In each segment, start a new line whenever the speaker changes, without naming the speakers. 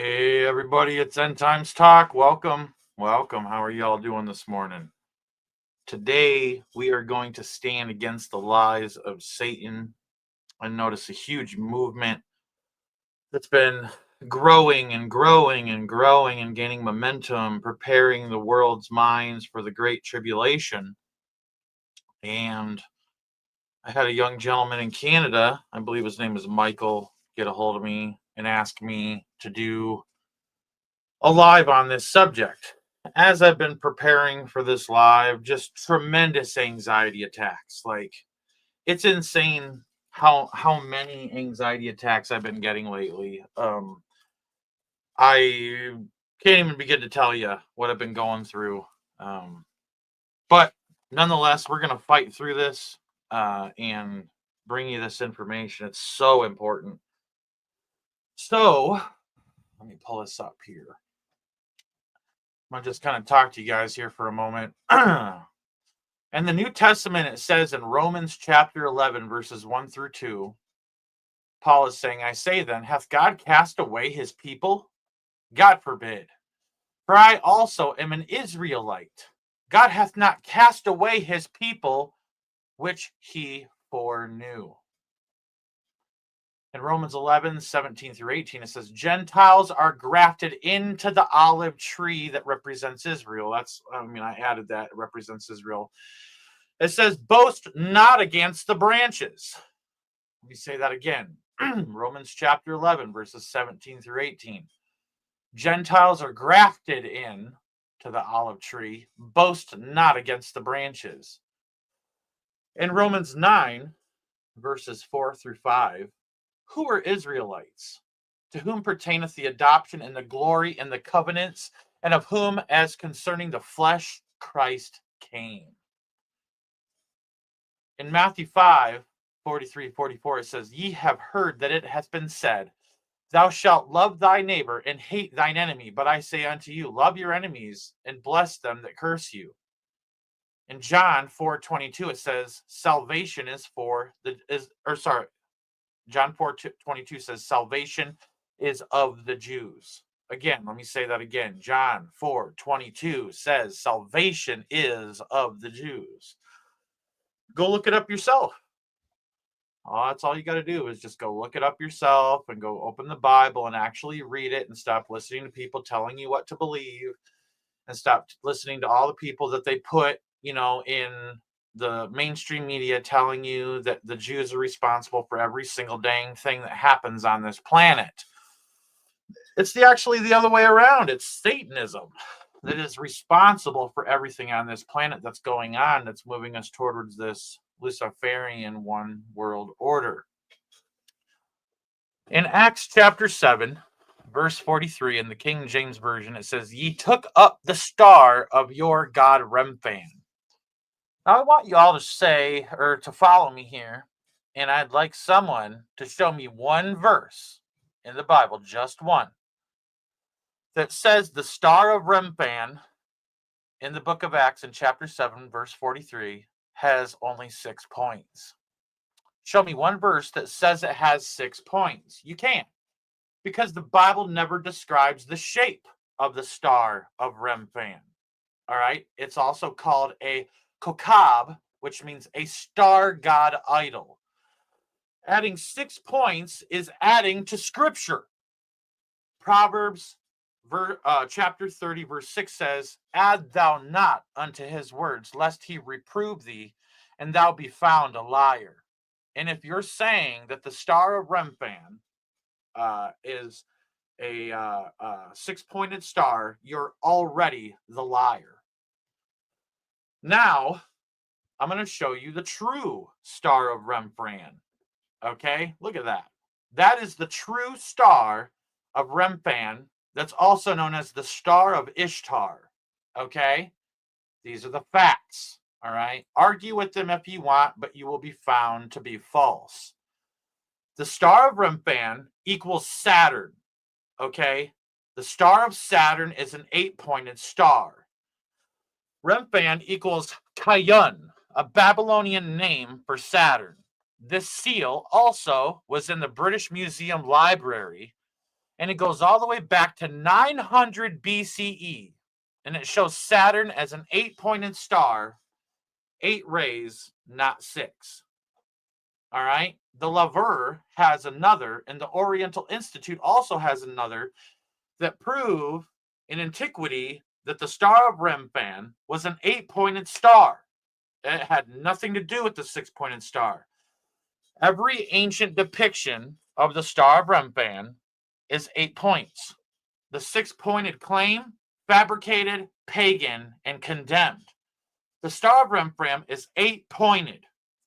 Hey everybody, it's End Times Talk. Welcome. Welcome. How are you all doing this morning? Today we are going to stand against the lies of Satan and notice a huge movement that's been growing and growing and growing and gaining momentum, preparing the world's minds for the Great Tribulation. And I had a young gentleman in Canada, I believe his name is Michael, get a hold of me and ask me to do a live on this subject. As I've been preparing for this live, just tremendous anxiety attacks. Like, it's insane how many anxiety attacks I've been getting lately. I can't even begin to tell you what I've been going through. But nonetheless, we're gonna fight through this and bring you this information. It's so important. So let me pull this up here. I'm going to just kind of talk to you guys here for a moment. In the New Testament, it says in Romans chapter 11, verses 1 through 2, Paul is saying, I say then, hath God cast away his people? God forbid. For I also am an Israelite. God hath not cast away his people, which he foreknew. In Romans 11, 17 through 18, it says, Gentiles are grafted into the olive tree that represents Israel. I added that. It represents Israel. It says, boast not against the branches. Let me say that again. Romans chapter 11, verses 17 through 18. Gentiles are grafted in to the olive tree. Boast not against the branches. In Romans 9, verses 4 through 5, who are Israelites? To whom pertaineth the adoption and the glory and the covenants, and of whom, as concerning the flesh, Christ came. In Matthew 5, 43, 44, it says, Ye have heard that it hath been said, Thou shalt love thy neighbor and hate thine enemy. But I say unto you, love your enemies and bless them that curse you. In John 4:22, it says, salvation is for John 4:22 says, salvation is of the Jews. Again, let me say that again. John 4:22 says, salvation is of the Jews. Go look it up yourself. That's all you got to do is just go look it up yourself and go open the Bible and actually read it and stop listening to people telling you what to believe and stop listening to all the people that they put, in the mainstream media telling you that the Jews are responsible for every single dang thing that happens on this planet. It's actually the other way around. It's Satanism that is responsible for everything on this planet that's going on, that's moving us towards this Luciferian one world order. In Acts chapter 7, verse 43 in the King James Version, it says, Ye took up the star of your god Remphan. Now I want you all to say, or to follow me here, and I'd like someone to show me one verse in the Bible, just one, that says the star of Remphan in the book of Acts in chapter 7, verse 43, has only 6 points. Show me one verse that says it has 6 points. You can't, because the Bible never describes the shape of the star of Remphan. All right? It's also called a kokab, which means a star god idol. Adding 6 points is adding to Scripture. Proverbs chapter 30, verse 6 says, Add thou not unto his words, lest he reprove thee, and thou be found a liar. And if you're saying that the star of Remphan is a 6-pointed star, you're already the liar. Now, I'm going to show you the true star of Remphan. Okay, look at that. That is the true star of Remphan. That's also known as the star of Ishtar. Okay, these are the facts. All right, argue with them if you want, but you will be found to be false. The star of Remphan equals Saturn. Okay, the star of Saturn is an 8-pointed star. Remphan equals Kayun, a Babylonian name for Saturn. This seal also was in the British Museum Library, And it goes all the way back to 900 BCE. And it shows Saturn as an 8-pointed star, 8 rays, not 6. All right. The Laver has another, and the Oriental Institute also has another that prove in antiquity that the Star of Remphan was an 8-pointed star. It had nothing to do with the 6-pointed star. Every ancient depiction of the Star of Remphan is 8 points. The 6-pointed claim, fabricated, pagan, and condemned. The Star of Remphan is 8-pointed,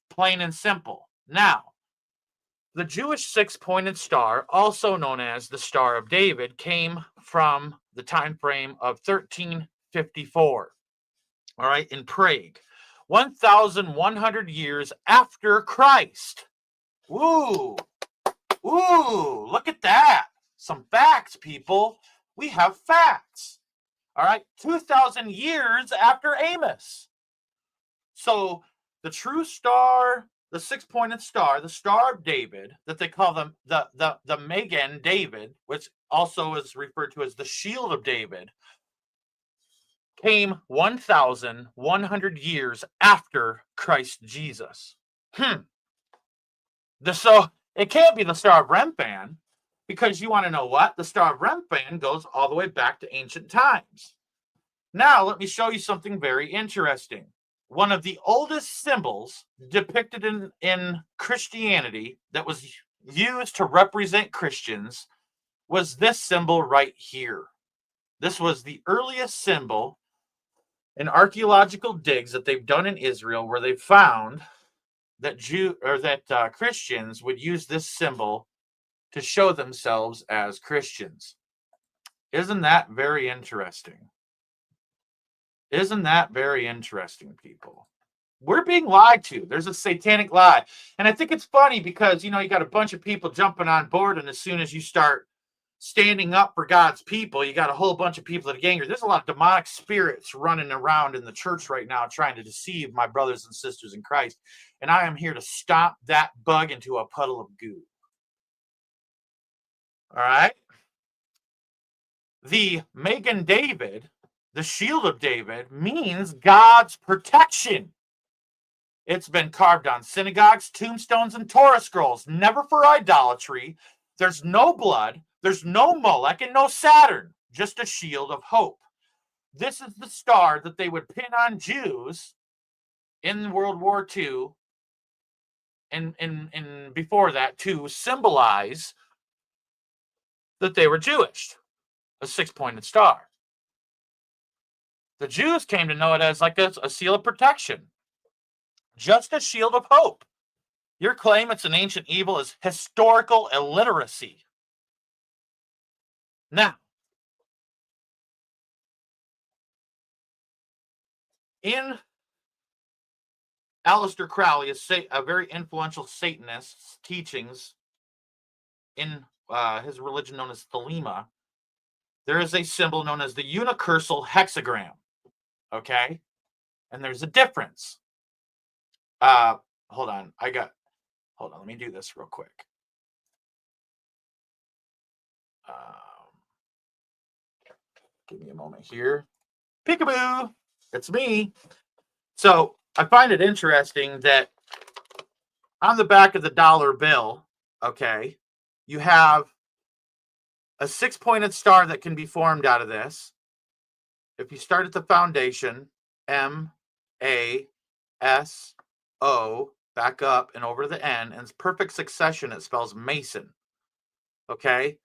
plain and simple. Now, the Jewish 6-pointed star, also known as the Star of David, came from the time frame of 1354, all right, in Prague, 1,100 years after Christ. Ooh, look at that. Some facts, people. We have facts. All right, 2,000 years after Amos. So the true star, the 6-pointed star, the Star of David, that they call them the Magen David, which also is referred to as the Shield of David, came 1,100 years after Christ Jesus. So it can't be the Star of Remphan, because you want to know what? The Star of Remphan goes all the way back to ancient times. Now, let me show you something very interesting. One of the oldest symbols depicted in Christianity that was used to represent Christians was this symbol right here. This was the earliest symbol in archaeological digs that they've done in Israel, where they found that Christians would use this symbol to show themselves as Christians. Isn't that very interesting? Isn't that very interesting, people? We're being lied to. There's a satanic lie. And I think it's funny because, you got a bunch of people jumping on board, and as soon as you start standing up for God's people, you got a whole bunch of people that are angry. There's a lot of demonic spirits running around in the church right now trying to deceive my brothers and sisters in Christ. And I am here to stomp that bug into a puddle of goo. All right? The Magen David, the Shield of David, means God's protection. It's been carved on synagogues, tombstones, and Torah scrolls, never for idolatry. There's no blood, there's no Molech, and no Saturn, just a shield of hope. This is the star that they would pin on Jews in World War II and before that to symbolize that they were Jewish, a 6-pointed star. The Jews came to know it as like a seal of protection, just a shield of hope. Your claim it's an ancient evil is historical illiteracy. Now, in Aleister Crowley, a very influential Satanist's teachings in his religion known as Thelema, there is a symbol known as the unicursal hexagram. Okay? And there's a difference. Hold on, let me do this real quick. Give me a moment here. Peekaboo! It's me. So I find it interesting that on the back of the dollar bill, okay, you have a 6-pointed star that can be formed out of this. If you start at the foundation, M-A-S-O, back up and over to the N, and it's perfect succession, it spells Mason. Okay?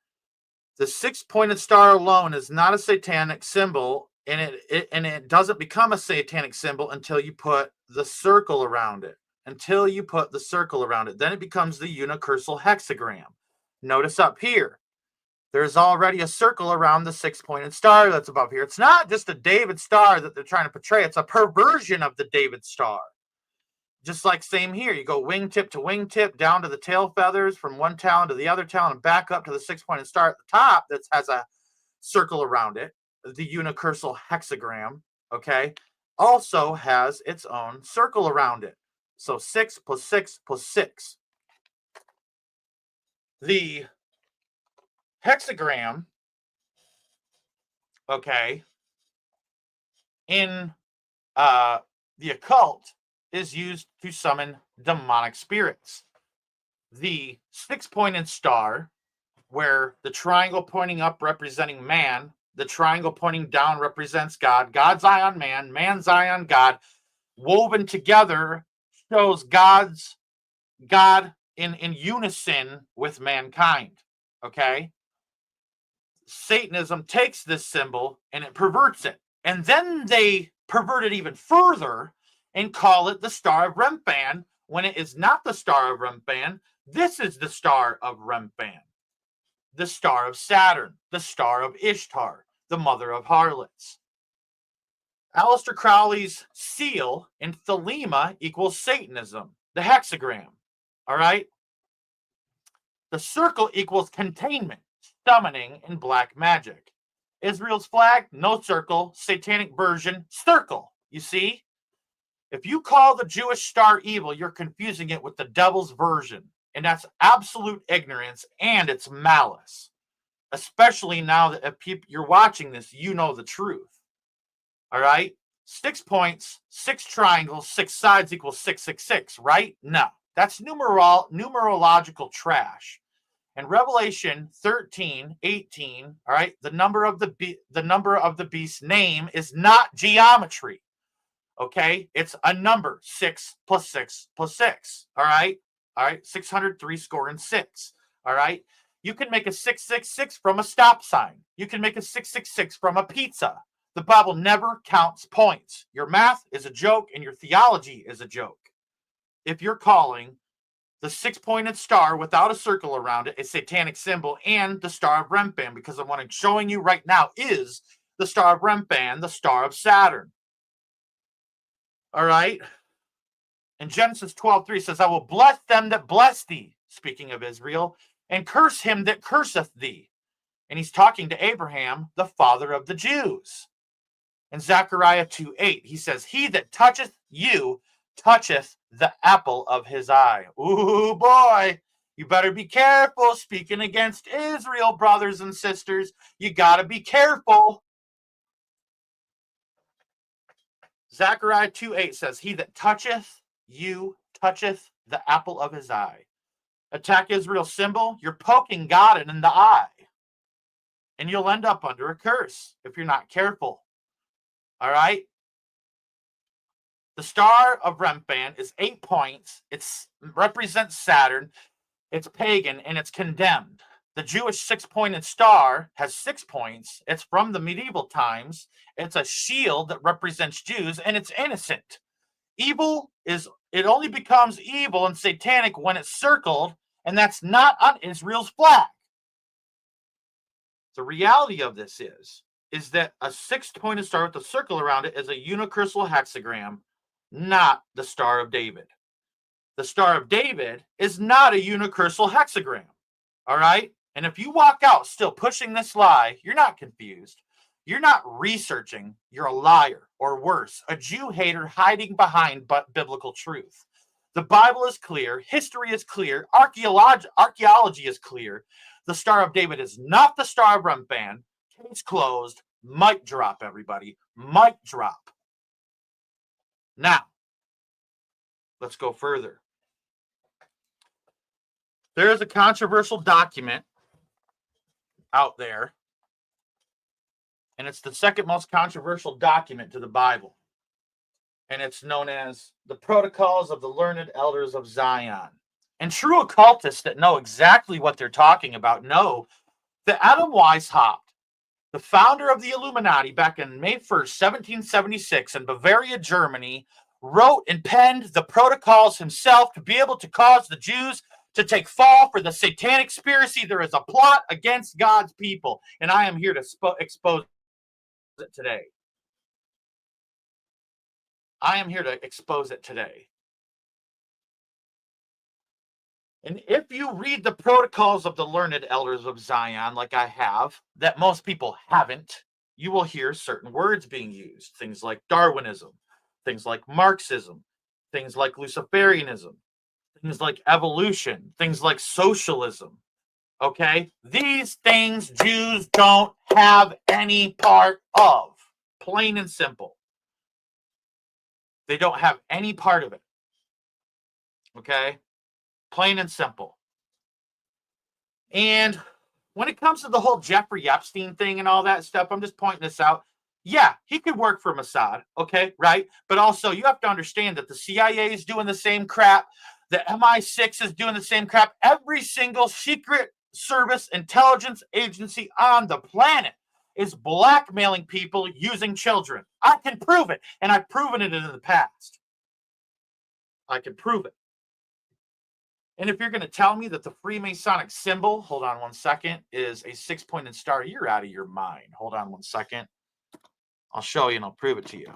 The 6-pointed star alone is not a satanic symbol, and it doesn't become a satanic symbol until you put the circle around it. Then it becomes the unicursal hexagram. Notice up here, there's already a circle around the 6-pointed star that's above here. It's not just a David star that they're trying to portray. It's a perversion of the David star. Just like same here. You go wingtip to wingtip, down to the tail feathers, from one talon to the other talon, and back up to the 6-pointed star at the top that has a circle around it. The unicursal hexagram, okay, also has its own circle around it. So 6 plus 6 plus 6. The hexagram, okay, in the occult is used to summon demonic spirits. The six-pointed star, where the triangle pointing up representing man, the triangle pointing down represents God, God's eye on man, man's eye on God, woven together shows God in unison with mankind. Okay? Satanism takes this symbol and it perverts it. And then they pervert it even further and call it the Star of Remphan when it is not the Star of Remphan. This is the Star of Remphan, the Star of Saturn, the Star of Ishtar, the mother of harlots. Aleister Crowley's seal in Thelema equals Satanism, the hexagram. All right? The circle equals containment, summoning, and black magic. Israel's flag, no circle. Satanic version, circle. You see? If you call the Jewish star evil, you're confusing it with the devil's version. And that's absolute ignorance and it's malice. Especially now that if you're watching this, you know the truth. All right? 6 points, 6 triangles, 6 sides equals 666, right? No. That's numerological trash. And Revelation 13:18, all right, the number of the beast's name is not geometry. Okay? It's a number, 6 plus 6 plus 6. All right? All right, 603 score and 6. All right? You can make a 666 from a stop sign. You can make a 666 from a pizza. The Bible never counts points. Your math is a joke and your theology is a joke. If you're calling the 6-pointed star without a circle around it a satanic symbol and the Star of Remphan, because what I'm showing you right now is the Star of Remphan, the Star of Saturn. All right? And Genesis 12:3 says, I will bless them that bless thee, speaking of Israel, and curse him that curseth thee. And he's talking to Abraham, the father of the Jews. In Zechariah 2:8, he says, he that toucheth you toucheth the apple of his eye. Ooh, boy, you better be careful speaking against Israel, brothers and sisters. You got to be careful. Zechariah 2:8 says, he that toucheth you toucheth the apple of his eye. Attack Israel's symbol, you're poking God in the eye. And you'll end up under a curse if you're not careful. All right? The Star of Remphan is 8 points. It represents Saturn. It's pagan and it's condemned. The Jewish 6-pointed star has 6 points. It's from the medieval times. It's a shield that represents Jews and it's innocent. It only becomes evil and satanic when it's circled, and that's not on Israel's flag. The reality of this is that a 6-pointed star with a circle around it is a unicrystal hexagram, not the Star of David. The Star of David is not a unicrystal hexagram. All right? And if you walk out still pushing this lie, you're not confused. You're not researching. You're a liar, or worse, a Jew hater hiding behind biblical truth. The Bible is clear. History is clear. Archaeology is clear. The Star of David is not the Star of Remphan. Case closed. Mic drop, everybody. Mic drop. Now, let's go further. There is a controversial document out there, and it's the second most controversial document to the Bible. And it's known as the Protocols of the Learned Elders of Zion. And true occultists that know exactly what they're talking about know that Adam Weishaupt, the founder of the Illuminati back in May 1st, 1776 in Bavaria, Germany, wrote and penned the protocols himself to be able to cause the Jews to take fall for the satanic conspiracy. There is a plot against God's people, and I am here to expose it today. I am here to expose it today. And if you read the Protocols of the Learned Elders of Zion, like I have, that most people haven't, you will hear certain words being used. Things like Darwinism, things like Marxism, things like Luciferianism, things like evolution, things like socialism. Okay? These things Jews don't have any part of. Plain and simple. They don't have any part of it. Okay? Plain and simple. And when it comes to the whole Jeffrey Epstein thing and all that stuff, I'm just pointing this out. Yeah, he could work for Mossad, okay, right? But also, you have to understand that the CIA is doing the same crap. The MI6 is doing the same crap. Every single secret service intelligence agency on the planet is blackmailing people using children. I can prove it, and I've proven it in the past. I can prove it. And if you're going to tell me that the Freemasonic symbol, hold on one second, is a 6-pointed star, you're out of your mind. Hold on one second. I'll show you and I'll prove it to you.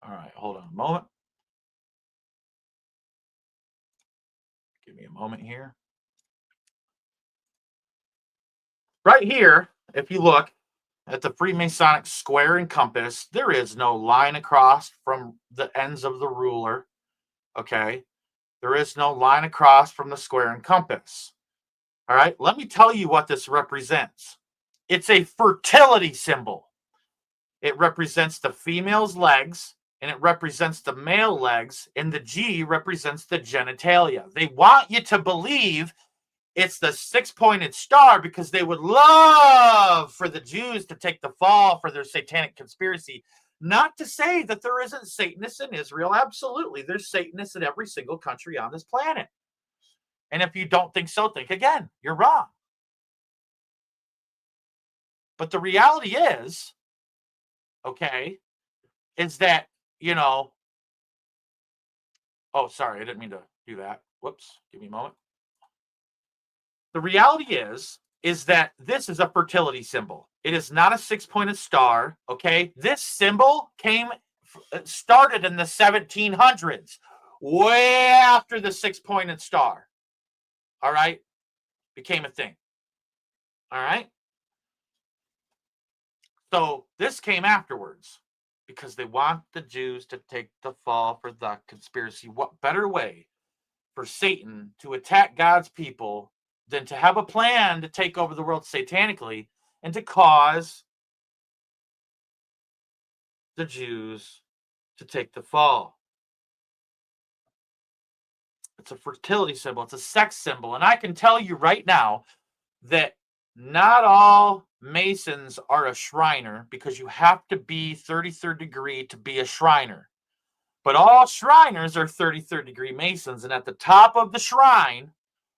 All right, hold on a moment. Give me a moment here. Right here, if you look at the Freemasonic square and compass, there is no line across from the ends of the ruler. Okay. There is no line across from the square and compass. All right. Let me tell you what this represents. It's a fertility symbol. It represents the female's legs and it represents the male legs, and the G represents the genitalia. They want you to believe it's the 6-pointed star because they would love for the Jews to take the fall for their satanic conspiracy. Not to say that there isn't Satanists in Israel. Absolutely. There's Satanists in every single country on this planet. And if you don't think so, think again. You're wrong. But the reality is, okay, is that, oh, sorry, I didn't mean to do that. Whoops, give me a moment. The reality is that this is a fertility symbol. It is not a 6-pointed star, okay? This symbol started in the 1700s, way after the 6-pointed star, all right? Became a thing, all right? So this came afterwards because they want the Jews to take the fall for the conspiracy. What better way for Satan to attack God's people than to have a plan to take over the world satanically and to cause the Jews to take the fall? It's a fertility symbol. It's a sex symbol. And I can tell you right now that not all Masons are a Shriner because you have to be 33rd degree to be a Shriner. But all Shriners are 33rd degree Masons. And at the top of the shrine,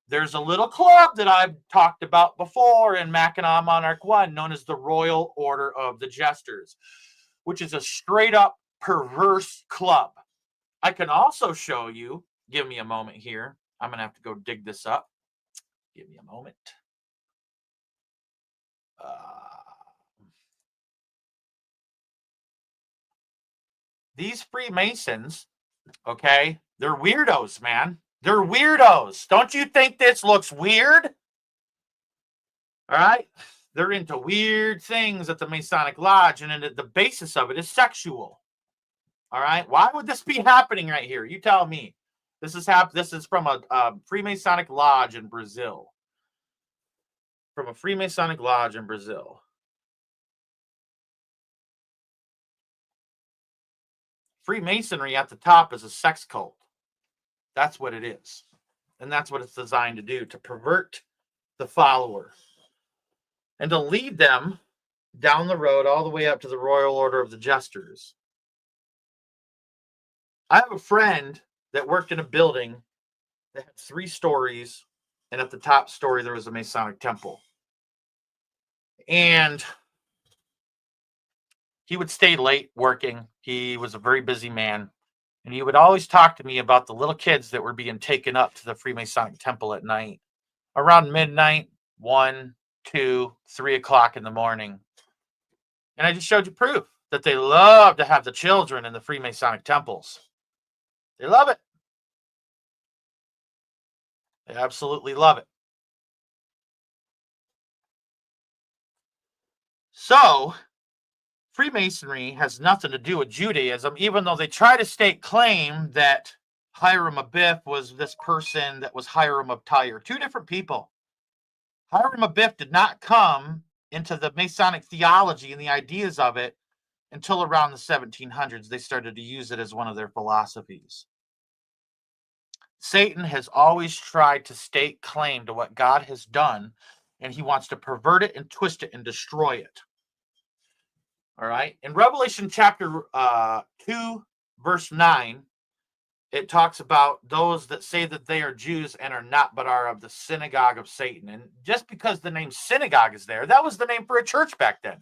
there's a little club that I've talked about before in Mackinac Monarch 1 known as the Royal Order of the Jesters, which is a straight up perverse club. I can also show you, give me a moment here. I'm going to have to go dig this up. Give me a moment. These Freemasons, okay, they're weirdos, man. They're weirdos. Don't you think this looks weird? All right. They're into weird things at the Masonic Lodge, and the basis of it is sexual. All right. Why would this be happening right here? You tell me. This is from a Freemasonic Lodge in Brazil. From a Freemasonic Lodge in Brazil. Freemasonry at the top is a sex cult. That's what it is. And that's what it's designed to do, to pervert the follower and to lead them down the road all the way up to the Royal Order of the Jesters. I have a friend that worked in a building that had 3 stories, and at the top story there was a Masonic temple. And he would stay late working. He was a very busy man. And he would always talk to me about the little kids that were being taken up to the Freemasonic temple at night, around midnight, 1, 2, 3 o'clock in the morning. And I just showed you proof that they love to have the children in the Freemasonic temples. They love it. They absolutely love it. So, Freemasonry has nothing to do with Judaism, even though they try to state claim that Hiram Abiff was this person that was Hiram of Tyre. Two different people. Hiram Abiff did not come into the Masonic theology and the ideas of it until around the 1700s. They started to use it as one of their philosophies. Satan has always tried to stake claim to what God has done, and he wants to pervert it and twist it and destroy it. All right. In Revelation chapter 2, verse 9, it talks about those that say that they are Jews and are not, but are of the synagogue of Satan. And just because the name synagogue is there, that was the name for a church back then.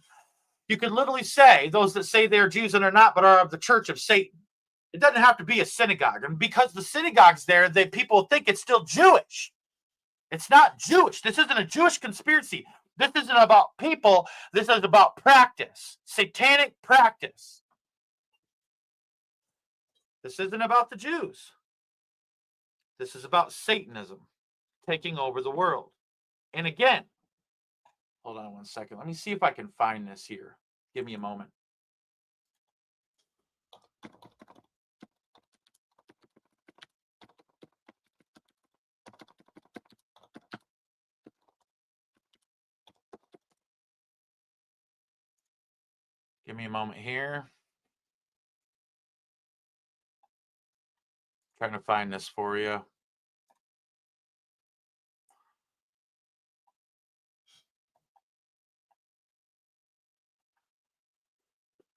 You could literally say those that say they are Jews and are not, but are of the church of Satan. It doesn't have to be a synagogue. And because the synagogue's there, people think it's still Jewish. It's not Jewish. This isn't a Jewish conspiracy. This isn't about people. This is about practice, satanic practice. This isn't about the Jews. This is about Satanism taking over the world. And again, hold on one second. Let me see if I can find this here. Give me a moment. Give me a moment here. Trying to find this for you.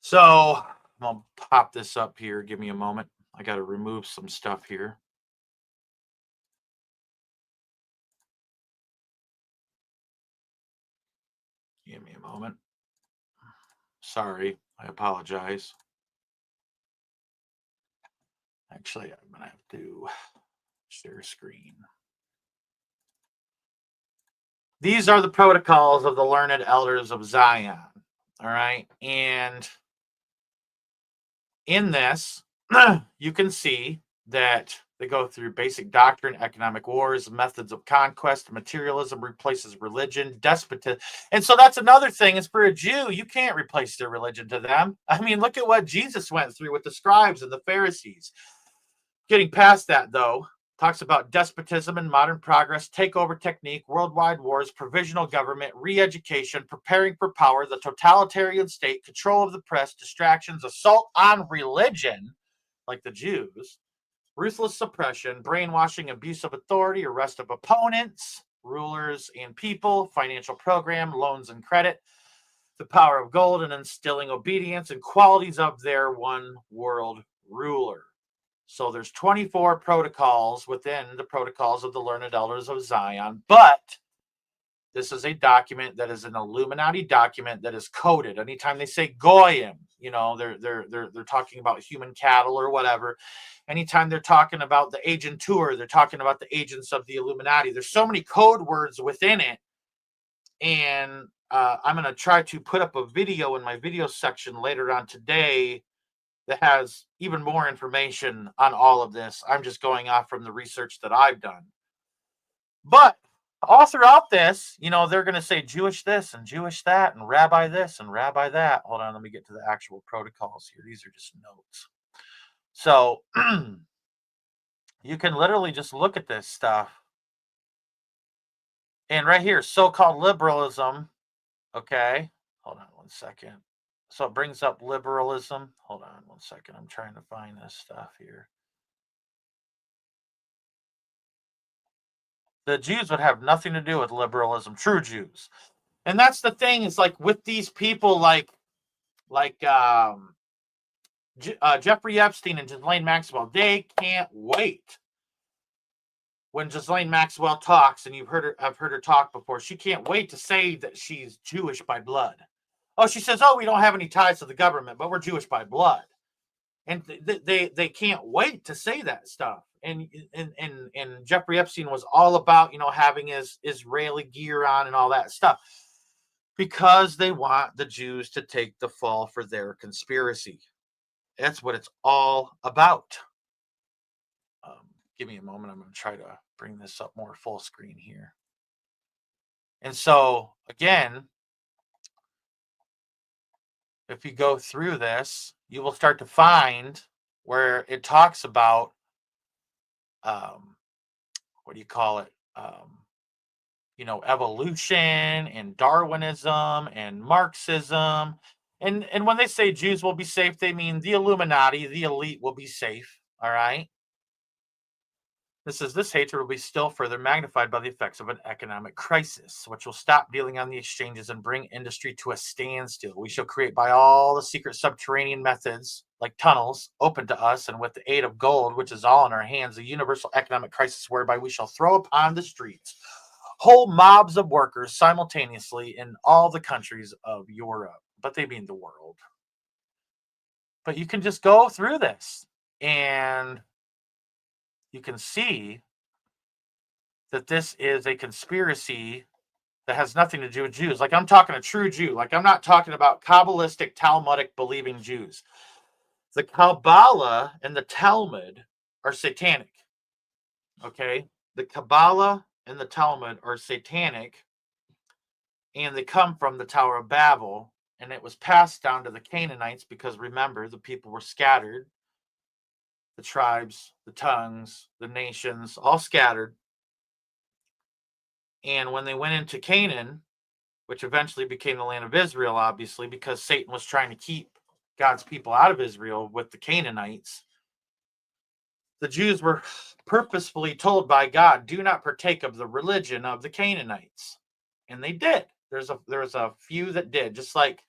So I'm going to pop this up here. Give me a moment. I got to remove some stuff here. Give me a moment. Sorry. I apologize. Actually, I'm going to have to share screen. These are the protocols of the learned elders of Zion. All right. And in this, you can see that they go through basic doctrine, economic wars, methods of conquest, materialism replaces religion, despotism. And so that's another thing is for a Jew, you can't replace their religion to them. I mean, look at what Jesus went through with the scribes and the Pharisees. Getting past that, though, talks about despotism and modern progress, takeover technique, worldwide wars, provisional government, re-education, preparing for power, the totalitarian state, control of the press, distractions, assault on religion, like the Jews, ruthless suppression, brainwashing, abuse of authority, arrest of opponents, rulers and people, financial program, loans and credit, the power of gold, and instilling obedience and qualities of their one world ruler. So there's 24 protocols within the protocols of the learned elders of Zion, but this is a document that is an Illuminati document that is coded. Anytime they say Goyim, they're talking about human cattle or whatever. Anytime they're talking about the agentur, they're talking about the agents of the Illuminati. There's so many code words within it, and I'm going to try to put up a video in my video section later on today that has even more information on all of this. I'm just going off from the research that I've done. But all throughout this, they're going to say Jewish this and Jewish that and rabbi this and rabbi that. Hold on, let me get to the actual protocols here. These are just notes. So you can literally just look at this stuff. And right here, so-called liberalism. Okay, hold on one second. So it brings up liberalism. Hold on one second. I'm trying to find this stuff here. The Jews would have nothing to do with liberalism, true Jews. And that's the thing is like with these people like Jeffrey Epstein and Ghislaine Maxwell, they can't wait. When Ghislaine Maxwell talks, and I've heard her talk before, she can't wait to say that she's Jewish by blood. Oh, she says, we don't have any ties to the government, but we're Jewish by blood. And they can't wait to say that stuff. And Jeffrey Epstein was all about, having his Israeli gear on and all that stuff because they want the Jews to take the fall for their conspiracy. That's what it's all about. Give me a moment. I'm going to try to bring this up more full screen here. And so, again, if you go through this, you will start to find where it talks about um, what do you call it? Evolution and Darwinism and Marxism. And when they say Jews will be safe, they mean the Illuminati, the elite will be safe. All right. This hatred will be still further magnified by the effects of an economic crisis, which will stop dealing on the exchanges and bring industry to a standstill. We shall create by all the secret subterranean methods, like tunnels, open to us, and with the aid of gold, which is all in our hands, a universal economic crisis whereby we shall throw upon the streets whole mobs of workers simultaneously in all the countries of Europe, but they mean the world. But you can just go through this and you can see that this is a conspiracy that has nothing to do with Jews. Like, I'm talking a true Jew. Like, I'm not talking about Kabbalistic, Talmudic believing Jews. The Kabbalah and the Talmud are satanic. Okay? The Kabbalah and the Talmud are satanic, and they come from the Tower of Babel, and it was passed down to the Canaanites because, remember, the people were scattered, the tribes, the tongues, the nations, all scattered. And when they went into Canaan, which eventually became the land of Israel, obviously, because Satan was trying to keep God's people out of Israel with the Canaanites, the Jews were purposefully told by God, do not partake of the religion of the Canaanites. And they did. There's a few that did, just like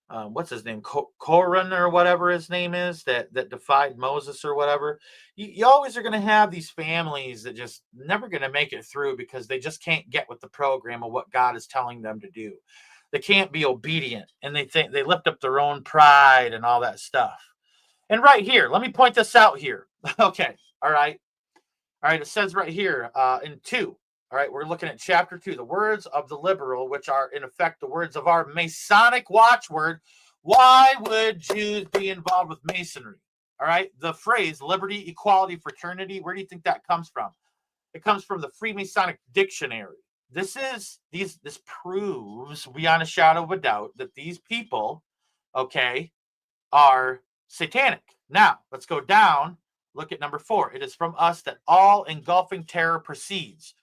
what's his name, Coran or whatever his name is, that defied Moses or whatever. You always are going to have these families that just never going to make it through because they just can't get with the program of what God is telling them to do. They can't be obedient, and they think they lift up their own pride and all that stuff. And right here, let me point this out here. Okay, all right. All right, it says right here in 2. All right, we're looking at chapter 2, the words of the liberal, which are in effect the words of our Masonic watchword. Why would Jews be involved with Masonry? All right, the phrase liberty, equality, fraternity, where do you think that comes from? It comes from the Freemasonic dictionary. This proves beyond a shadow of a doubt that these people, okay, are satanic. Now, let's go down. Look at number 4. It is from us that all engulfing terror proceeds.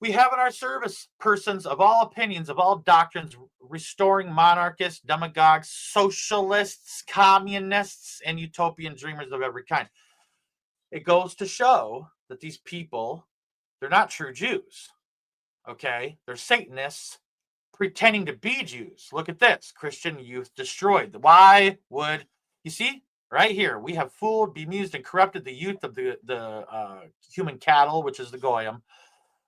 We have in our service persons of all opinions, of all doctrines, restoring monarchists, demagogues, socialists, communists, and utopian dreamers of every kind. It goes to show that these people, they're not true Jews. Okay? They're Satanists pretending to be Jews. Look at this. Christian youth destroyed. Why would you see? Right here, we have fooled, bemused, and corrupted the youth of the human cattle, which is the Goyim,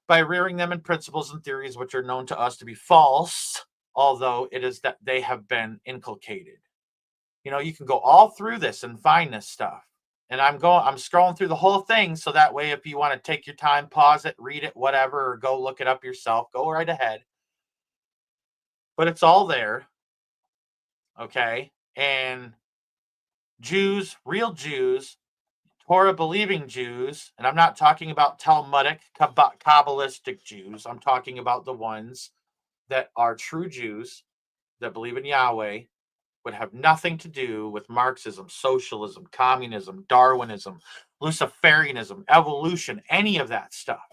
by rearing them in principles and theories which are known to us to be false, although it is that they have been inculcated. You can go all through this and find this stuff. And I'm scrolling through the whole thing, so that way if you want to take your time, pause it, read it, whatever, or go look it up yourself, go right ahead. But it's all there. Okay? And Jews, real Jews, Torah believing Jews, and I'm not talking about Talmudic, Kabbalistic Jews. I'm talking about the ones that are true Jews that believe in Yahweh, would have nothing to do with Marxism, socialism, communism, Darwinism, Luciferianism, evolution, any of that stuff.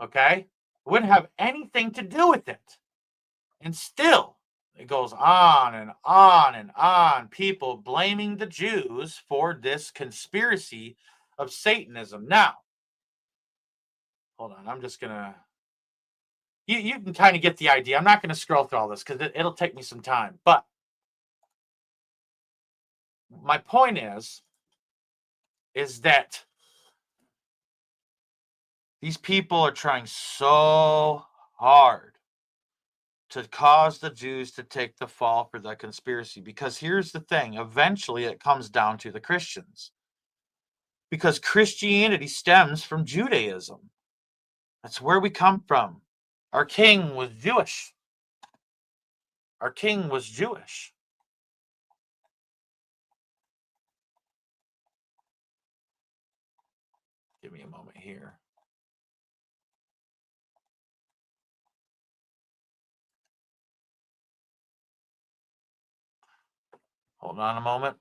Okay? Wouldn't have anything to do with it. And still, it goes on and on and on. People blaming the Jews for this conspiracy of Satanism. Now, hold on. I'm just going to. You can kind of get the idea. I'm not going to scroll through all this because it'll take me some time. But my point is that these people are trying so hard to cause the Jews to take the fall for the conspiracy. Because here's the thing, eventually it comes down to the Christians. Because Christianity stems from Judaism. That's where we come from. Our king was Jewish. Our king was Jewish. Give me a moment here. Hold on a moment.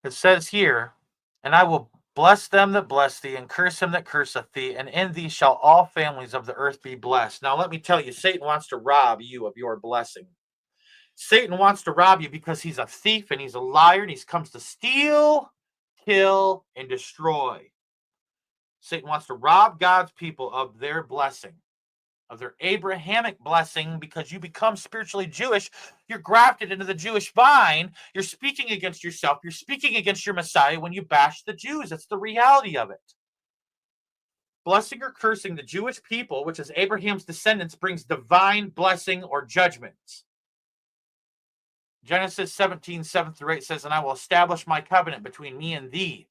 It says here, and I will bless them that bless thee, and curse him that curseth thee, and in thee shall all families of the earth be blessed. Now, let me tell you, Satan wants to rob you of your blessing. Satan wants to rob you because he's a thief and he's a liar and he comes to steal, kill, and destroy. Satan wants to rob God's people of their blessing, of their Abrahamic blessing, because you become spiritually Jewish. You're grafted into the Jewish vine. You're speaking against yourself. You're speaking against your Messiah when you bash the Jews. That's the reality of it. Blessing or cursing the Jewish people, which is Abraham's descendants, brings divine blessing or judgment. Genesis 17, 7-8 says, and I will establish my covenant between me and thee,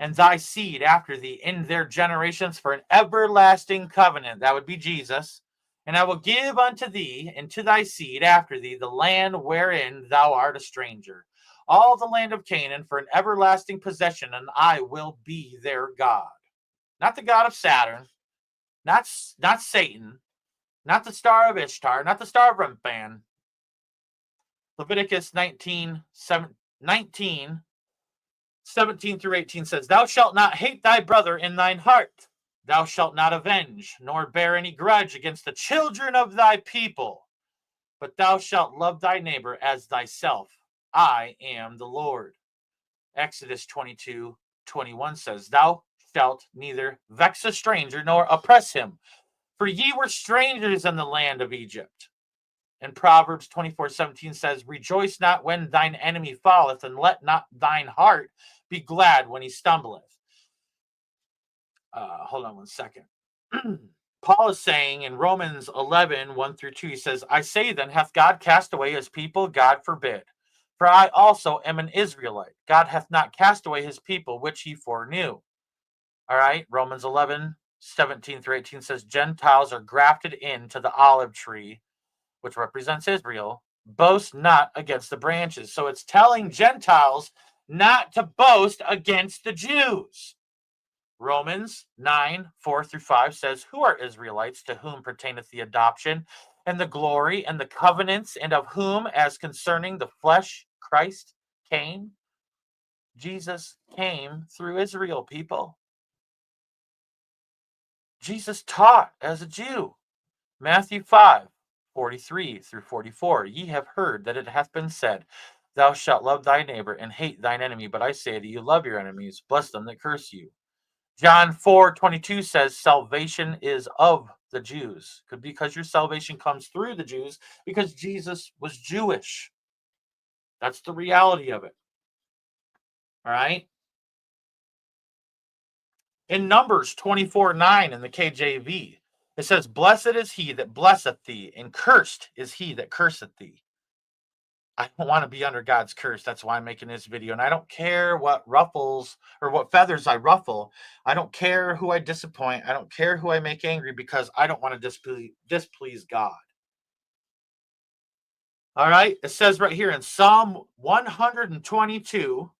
and thy seed after thee in their generations for an everlasting covenant. That would be Jesus. And I will give unto thee and to thy seed after thee the land wherein thou art a stranger, all the land of Canaan for an everlasting possession, and I will be their God. Not the God of Saturn, not Satan, not the star of Ishtar, not the star of Remphan. Leviticus 19, 17-18 says, thou shalt not hate thy brother in thine heart. Thou shalt not avenge, nor bear any grudge against the children of thy people, but thou shalt love thy neighbor as thyself. I am the Lord. Exodus 22:21 says, thou shalt neither vex a stranger nor oppress him, for ye were strangers in the land of Egypt. And Proverbs 24:17 says, rejoice not when thine enemy falleth, and let not thine heart be glad when he stumbleth. Hold on one second. Paul is saying in Romans 11, 1-2, he says, I say then, hath God cast away his people? God forbid. For I also am an Israelite. God hath not cast away his people, which he foreknew. All right, Romans 11, 17-18 says, Gentiles are grafted into the olive tree, which represents Israel. Boast not against the branches. So it's telling Gentiles not to boast against the Jews. Romans 9, 4-5 says, who are Israelites, to whom pertaineth the adoption and the glory and the covenants, and of whom, as concerning the flesh, Christ came? Jesus came through Israel, people. Jesus taught as a Jew. Matthew 5, 43-44. Ye have heard that it hath been said, thou shalt love thy neighbor and hate thine enemy. But I say to you, love your enemies, bless them that curse you. John 4:22 says salvation is of the Jews. Because your salvation comes through the Jews, because Jesus was Jewish. That's the reality of it. All right. In Numbers 24:9 in the KJV, it says, blessed is he that blesseth thee, and cursed is he that curseth thee. I don't want to be under God's curse. That's why I'm making this video. And I don't care what ruffles or what feathers I ruffle. I don't care who I disappoint. I don't care who I make angry, because I don't want to displease God. All right. It says right here in Psalm 122,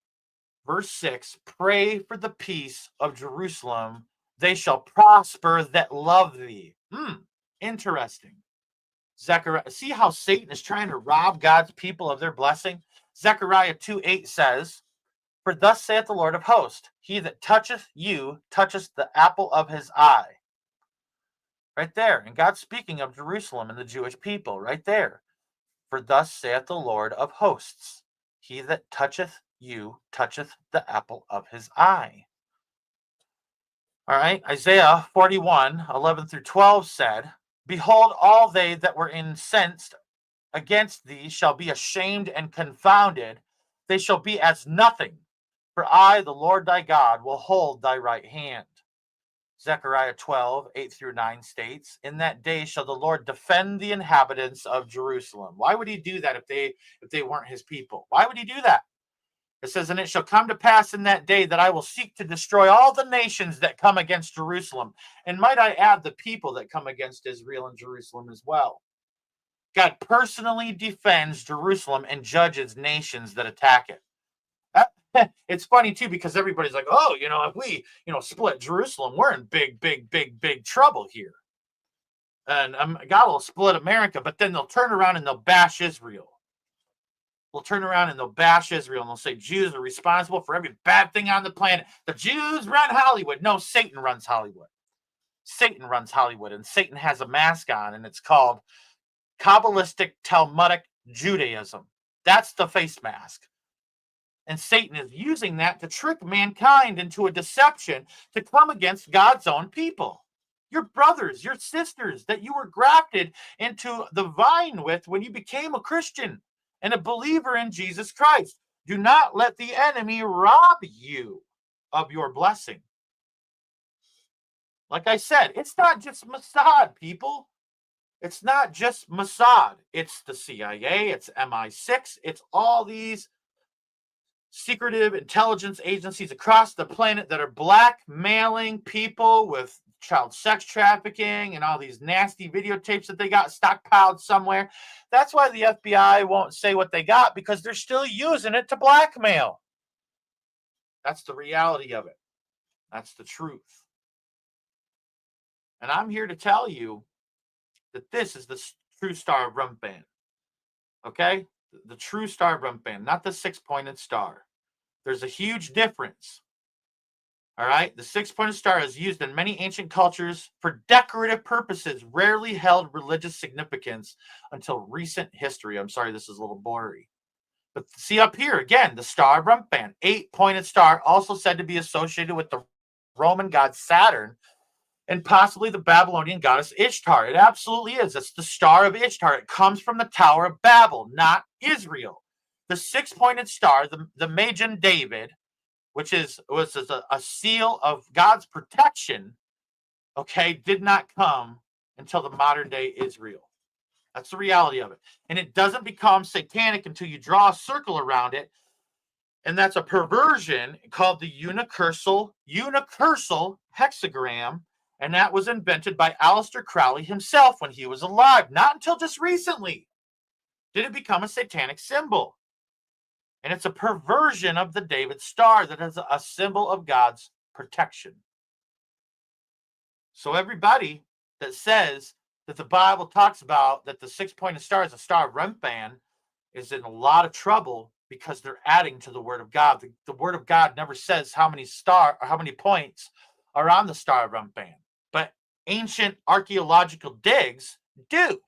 verse 6, pray for the peace of Jerusalem. They shall prosper that love thee. Interesting. Zechariah, see how Satan is trying to rob God's people of their blessing? Zechariah 2:8 says, for thus saith the Lord of hosts, he that toucheth you toucheth the apple of his eye. Right there. And God's speaking of Jerusalem and the Jewish people right there. For thus saith the Lord of hosts, he that toucheth you toucheth the apple of his eye. All right. Isaiah 41:11-12 said, behold, all they that were incensed against thee shall be ashamed and confounded. They shall be as nothing. For I, the Lord thy God, will hold thy right hand. Zechariah 12:8-9 states, in that day shall the Lord defend the inhabitants of Jerusalem. Why would he do that if they weren't his people? Why would he do that? It says, and it shall come to pass in that day that I will seek to destroy all the nations that come against Jerusalem. And might I add, the people that come against Israel and Jerusalem as well. God personally defends Jerusalem and judges nations that attack it. It's funny too because everybody's like, oh, if we, split Jerusalem, we're in big trouble here. And God will split America, but then they'll turn around and they'll bash Israel. Will turn around and they'll bash Israel and they'll say Jews are responsible for every bad thing on the planet. The Jews run Hollywood. No, Satan runs Hollywood. Satan runs Hollywood, and Satan has a mask on, and it's called Kabbalistic Talmudic Judaism. That's the face mask. And Satan is using that to trick mankind into a deception to come against God's own people. Your brothers, your sisters that you were grafted into the vine with when you became a Christian and a believer in Jesus Christ. Do not let the enemy rob you of your blessing. Like I said, it's not just Mossad, people. It's not just Mossad. It's the CIA, it's MI6, it's all these secretive intelligence agencies across the planet that are blackmailing people with child sex trafficking and all these nasty videotapes that they got stockpiled somewhere. That's why the FBI won't say what they got, because they're still using it to blackmail. That's the reality of it. That's the truth. And I'm here to tell you that this is the true star of Rumpan. Okay? The true star of Rumpan, not the six-pointed star. There's a huge difference. All right? The six-pointed star is used in many ancient cultures for decorative purposes, rarely held religious significance until recent history. I'm sorry, this is a little blurry. But see up here, again, the star of Rumpan, 8-pointed star, also said to be associated with the Roman god Saturn and possibly the Babylonian goddess Ishtar. It absolutely is. It's the star of Ishtar. It comes from the Tower of Babel, not Israel. The six-pointed star, the Magen David, which was a seal of God's protection, okay, did not come until the modern day Israel. That's the reality of it. And it doesn't become satanic until you draw a circle around it. And that's a perversion called the unicursal hexagram. And that was invented by Aleister Crowley himself when he was alive. Not until just recently did it become a satanic symbol. And it's a perversion of the David star that is a symbol of God's protection. So everybody that says that the Bible talks about that the six-pointed star is a star of Remphan is in a lot of trouble because they're adding to the Word of God. The Word of God never says how many points are on the star of Remphan, but ancient archaeological digs do.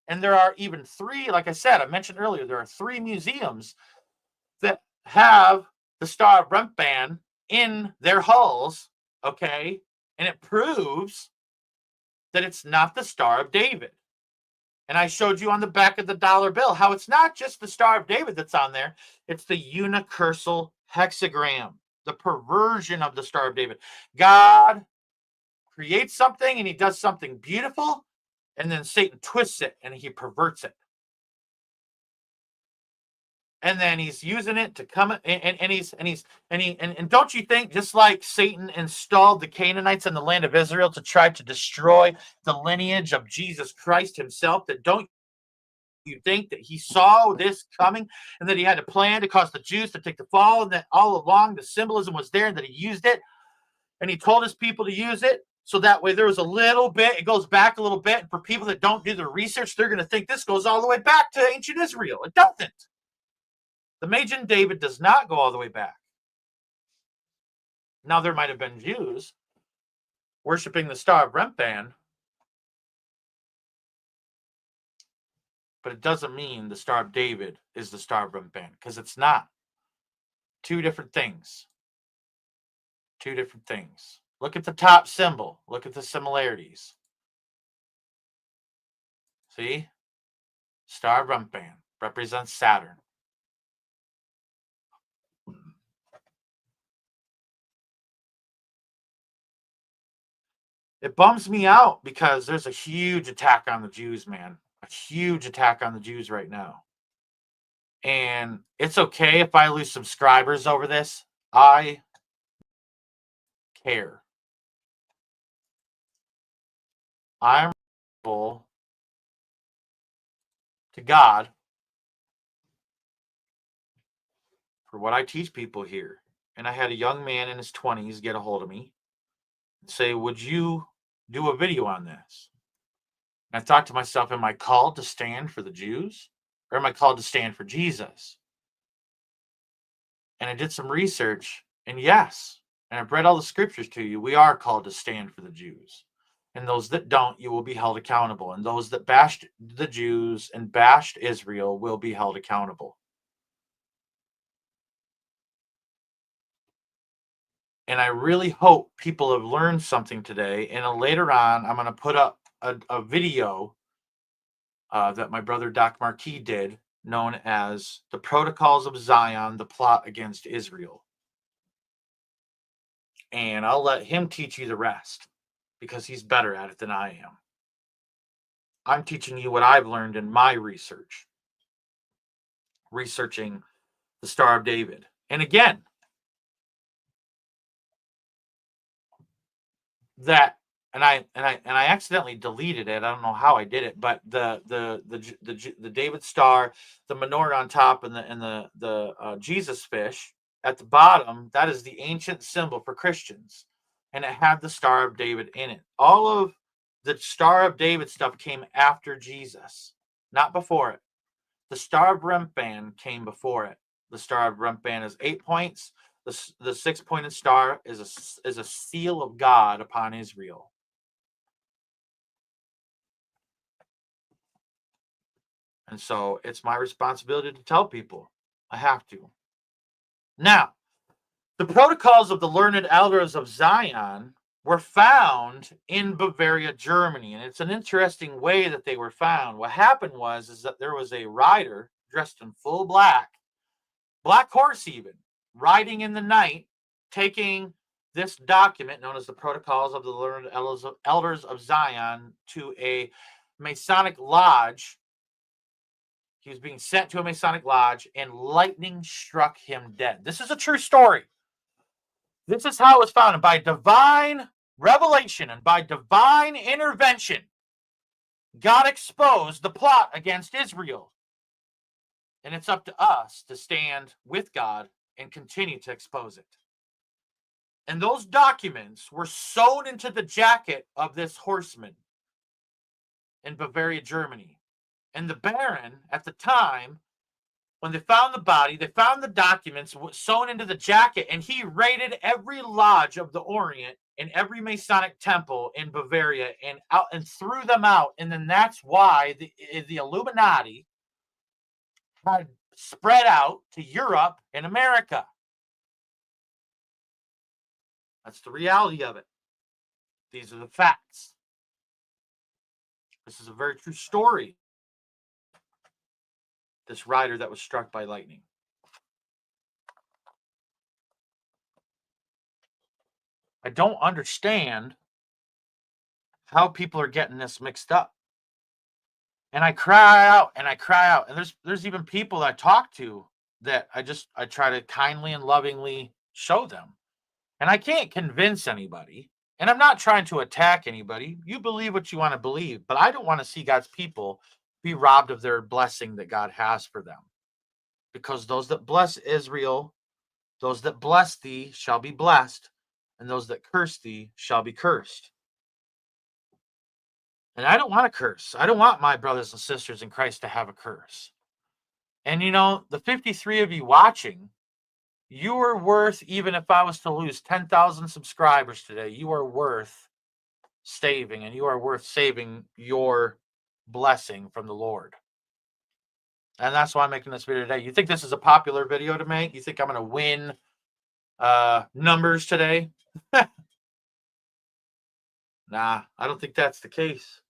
And there are even 3, like I said, I mentioned earlier, there are 3 museums that have the star of Remphan in their hulls, okay? And it proves that it's not the Star of David. And I showed you on the back of the dollar bill how it's not just the Star of David that's on there. It's the unicursal hexagram, the perversion of the Star of David. God creates something and he does something beautiful, and then Satan twists it and he perverts it. And then he's using it to come and don't you think, just like Satan installed the Canaanites in the land of Israel to try to destroy the lineage of Jesus Christ himself, that don't you think that he saw this coming and that he had a plan to cause the Jews to take the fall, and that all along the symbolism was there and that he used it and he told his people to use it? So that way there was a little bit, it goes back a little bit. And for people that don't do the research, they're going to think this goes all the way back to ancient Israel. It doesn't. The Magen David does not go all the way back. Now, there might have been Jews worshiping the Star of Remphan, but it doesn't mean the Star of David is the Star of Remphan, because it's not. 2 different things. 2 different things. Look at the top symbol. Look at the similarities. See? Star of Remphan represents Saturn. It bums me out because there's a huge attack on the Jews, man. A huge attack on the Jews right now. And it's okay if I lose subscribers over this. I care. I'm to God for what I teach people here. And I had a young man in his 20s get a hold of me and say, would you do a video on this? And I thought to myself, am I called to stand for the Jews or am I called to stand for Jesus? And I did some research, and yes, and I've read all the scriptures to you. We are called to stand for the Jews. And those that don't, you will be held accountable. And those that bashed the Jews and bashed Israel will be held accountable. And I really hope people have learned something today. And later on, I'm going to put up a video that my brother Doc Marquis did, known as The Protocols of Zion, the Plot Against Israel. And I'll let him teach you the rest because he's better at it than I am. I'm teaching you what I've learned in my research, researching the Star of David. And again, that and I accidentally deleted it. I don't know how I did it, but the David star, the menorah on top, and the Jesus fish at the bottom, that is the ancient symbol for Christians, and it had the Star of David in it. All of the Star of David stuff came after Jesus, not before it. The Star of Remphan came before it. The Star of Remphan is 8 points. The 6-pointed star is a seal of God upon Israel. And so it's my responsibility to tell people. I have to. Now, the protocols of the learned elders of Zion were found in Bavaria, Germany. And it's an interesting way that they were found. What happened is that there was a rider dressed in full black horse even, riding in the night, taking this document known as the Protocols of the Learned Elders of Zion to a Masonic lodge. He was being sent to a Masonic lodge, and lightning struck him dead. This is a true story. This is how it was found. And by divine revelation and by divine intervention, God exposed the plot against Israel. And it's up to us to stand with God and continue to expose it. And those documents were sewn into the jacket of this horseman in Bavaria, Germany. And the Baron, at the time, when they found the body, they found the documents sewn into the jacket, and he raided every lodge of the Orient and every Masonic temple in Bavaria and threw them out. And then that's why the Illuminati had spread out to Europe and America. That's the reality of it. These are the facts. This is a very true story. This rider that was struck by lightning. I don't understand how people are getting this mixed up. And I cry out and I cry out. And there's even people that I talk to that I try to kindly and lovingly show them. And I can't convince anybody. And I'm not trying to attack anybody. You believe what you want to believe. But I don't want to see God's people be robbed of their blessing that God has for them. Because those that bless Israel, those that bless thee shall be blessed, and those that curse thee shall be cursed. And I don't want to curse. I don't want my brothers and sisters in Christ to have a curse. And the 53 of you watching, you are worth, even if I was to lose 10,000 subscribers today, you are worth saving, and you are worth saving your blessing from the Lord. And that's why I'm making this video today. You think this is a popular video to make? You think I'm going to win numbers today? Nah, I don't think that's the case.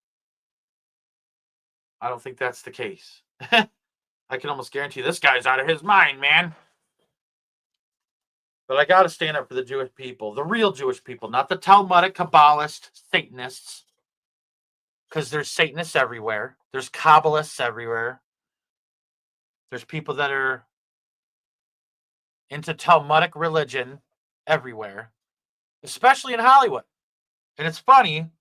I don't think that's the case. I can almost guarantee this guy's out of his mind, man. But I got to stand up for the Jewish people, the real Jewish people, not the Talmudic, Kabbalist, Satanists. Because there's Satanists everywhere. There's Kabbalists everywhere. There's people that are into Talmudic religion everywhere, especially in Hollywood. And it's funny,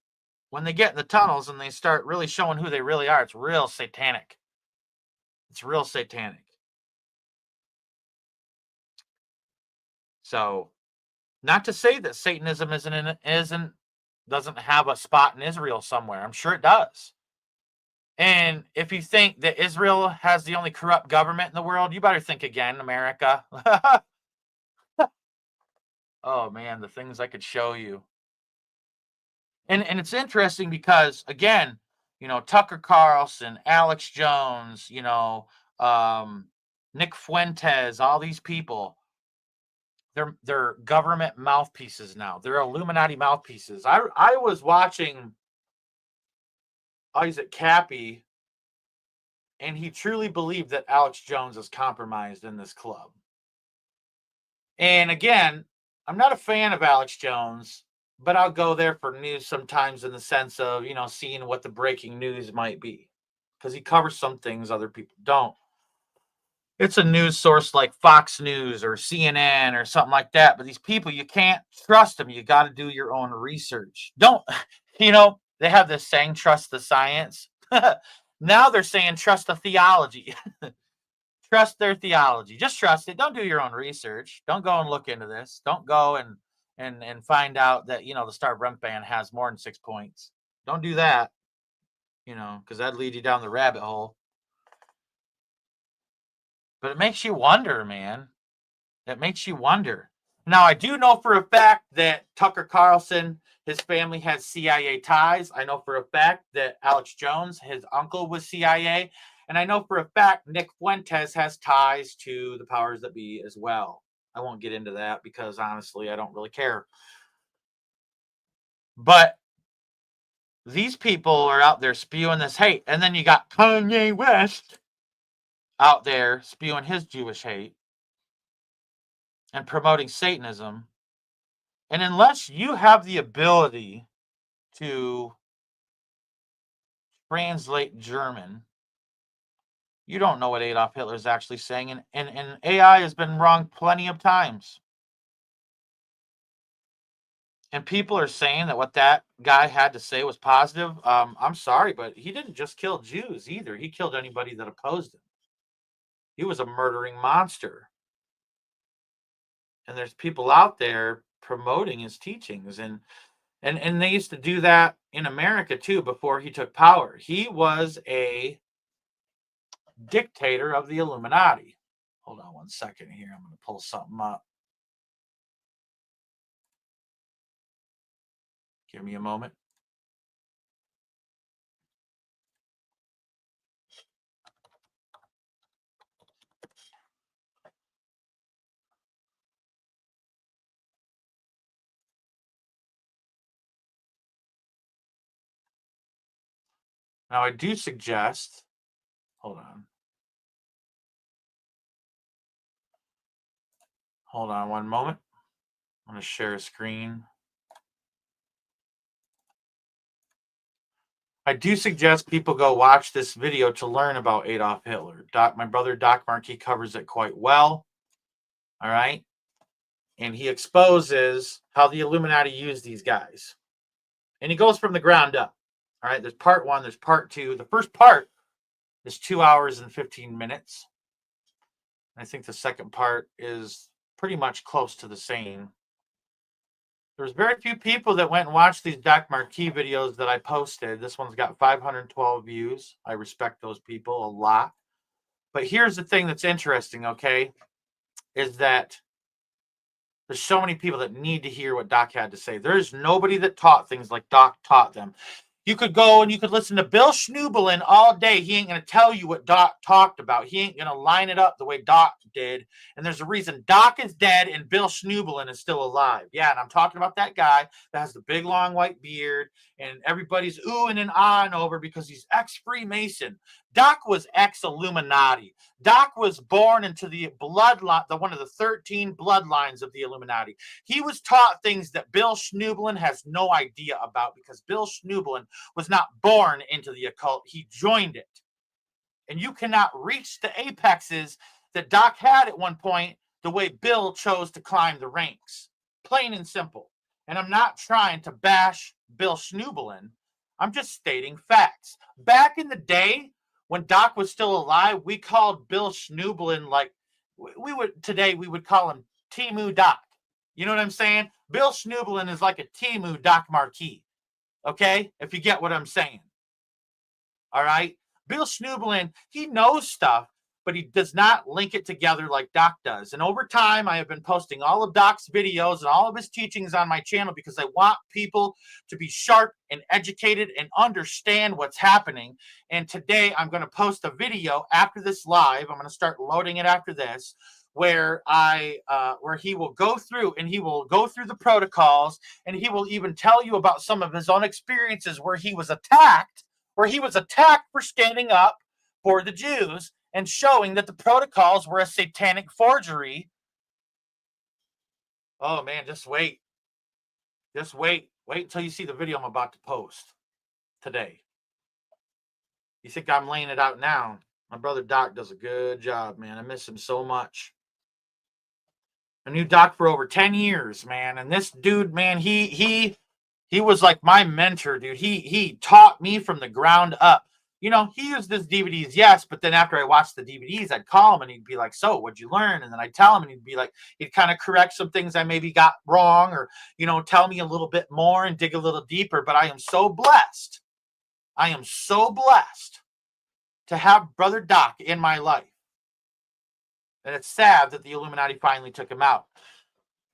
when they get in the tunnels and they start really showing who they really are, it's real satanic. It's real satanic. So, not to say that Satanism doesn't have a spot in Israel somewhere. I'm sure it does. And if you think that Israel has the only corrupt government in the world, you better think again, America. Oh man, the things I could show you. And it's interesting because again, Tucker Carlson, Alex Jones, Nick Fuentes, all these people, they're government mouthpieces now. They're Illuminati mouthpieces. I was watching Isaac Cappy, and he truly believed that Alex Jones is compromised in this club. And again, I'm not a fan of Alex Jones, but I'll go there for news sometimes in the sense of, seeing what the breaking news might be, because he covers some things other people don't. It's a news source like Fox News or CNN or something like that. But these people, you can't trust them. You got to do your own research. Don't, they have this saying, trust the science. Now they're saying, trust the theology. Trust their theology. Just trust it. Don't do your own research. Don't go and look into this. Don't go and find out that, the Star Brent band has more than 6 points. Don't do that, because that'd lead you down the rabbit hole. But it makes you wonder, man. It makes you wonder. Now, I do know for a fact that Tucker Carlson, his family has CIA ties. I know for a fact that Alex Jones, his uncle, was CIA. And I know for a fact Nick Fuentes has ties to the powers that be as well. I won't get into that because, honestly, I don't really care. But these people are out there spewing this hate. And then you got Kanye West out there spewing his Jewish hate and promoting Satanism. And unless you have the ability to translate German, you don't know what Adolf Hitler is actually saying. And AI has been wrong plenty of times. And people are saying that what that guy had to say was positive. I'm sorry, but he didn't just kill Jews either. He killed anybody that opposed him. He was a murdering monster. And there's people out there promoting his teachings. And they used to do that in America too before he took power. He was a dictator of the Illuminati. Hold on one second here. I'm going to pull something up. Give me a moment. Now, I do suggest, hold on. Hold on one moment. I'm going to share a screen. I do suggest people go watch this video to learn about Adolf Hitler. My brother Doc Markey covers it quite well. All right. And he exposes how the Illuminati used these guys. And he goes from the ground up. All right. There's part 1, there's part 2. The first part is 2 hours and 15 minutes. I think the second part is pretty much close to the same. There's very few people that went and watched these Doc Marquis videos that I posted. This one's got 512 views. I respect those people a lot. But here's the thing that's interesting, okay, is that there's so many people that need to hear what Doc had to say. There's nobody that taught things like Doc taught them. You could go and you could listen to Bill Schnoebelen all day. He ain't going to tell you what Doc talked about. He ain't going to line it up the way Doc did. And there's a reason Doc is dead and Bill Schnoebelen is still alive. Yeah, and I'm talking about that guy that has the big, long, white beard, and everybody's oohing and ahhing over because he's ex-Freemason. Doc was ex-Illuminati. Doc was born into the bloodline, one of the 13 bloodlines of the Illuminati. He was taught things that Bill Schnoebelen has no idea about because Bill Schnoebelen was not born into the occult. He joined it. And you cannot reach the apexes that Doc had at one point the way Bill chose to climb the ranks. Plain and simple. And I'm not trying to bash Bill Schnoebelen. I'm just stating facts. Back in the day, when Doc was still alive, we called Bill Schnoebelen like we would call him Timu Doc. You know what I'm saying? Bill Schnoebelen is like a Timu Doc Marquis. Okay? If you get what I'm saying. All right? Bill Schnoebelen, he knows stuff, but he does not link it together like Doc does. And over time, I have been posting all of Doc's videos and all of his teachings on my channel because I want people to be sharp and educated and understand what's happening. And today, I'm going to post a video after this live. I'm going to start loading it after this, where he will go through the protocols, and he will even tell you about some of his own experiences where he was attacked for standing up for the Jews and showing that the protocols were a satanic forgery. Oh man, just wait. Wait until you see the video I'm about to post today. You think I'm laying it out now? My brother Doc does a good job, man. I miss him so much. I knew Doc for over 10 years, man. And this dude, man, he was like my mentor, dude. He taught me from the ground up. You know, he used his DVDs, yes, but then after I watched the DVDs, I'd call him and he'd be like, so what'd you learn? And then I'd tell him and he'd be like, he'd kind of correct some things I maybe got wrong, or, you know, tell me a little bit more and dig a little deeper. But I am so blessed. I am so blessed to have Brother Doc in my life. And it's sad that the Illuminati finally took him out.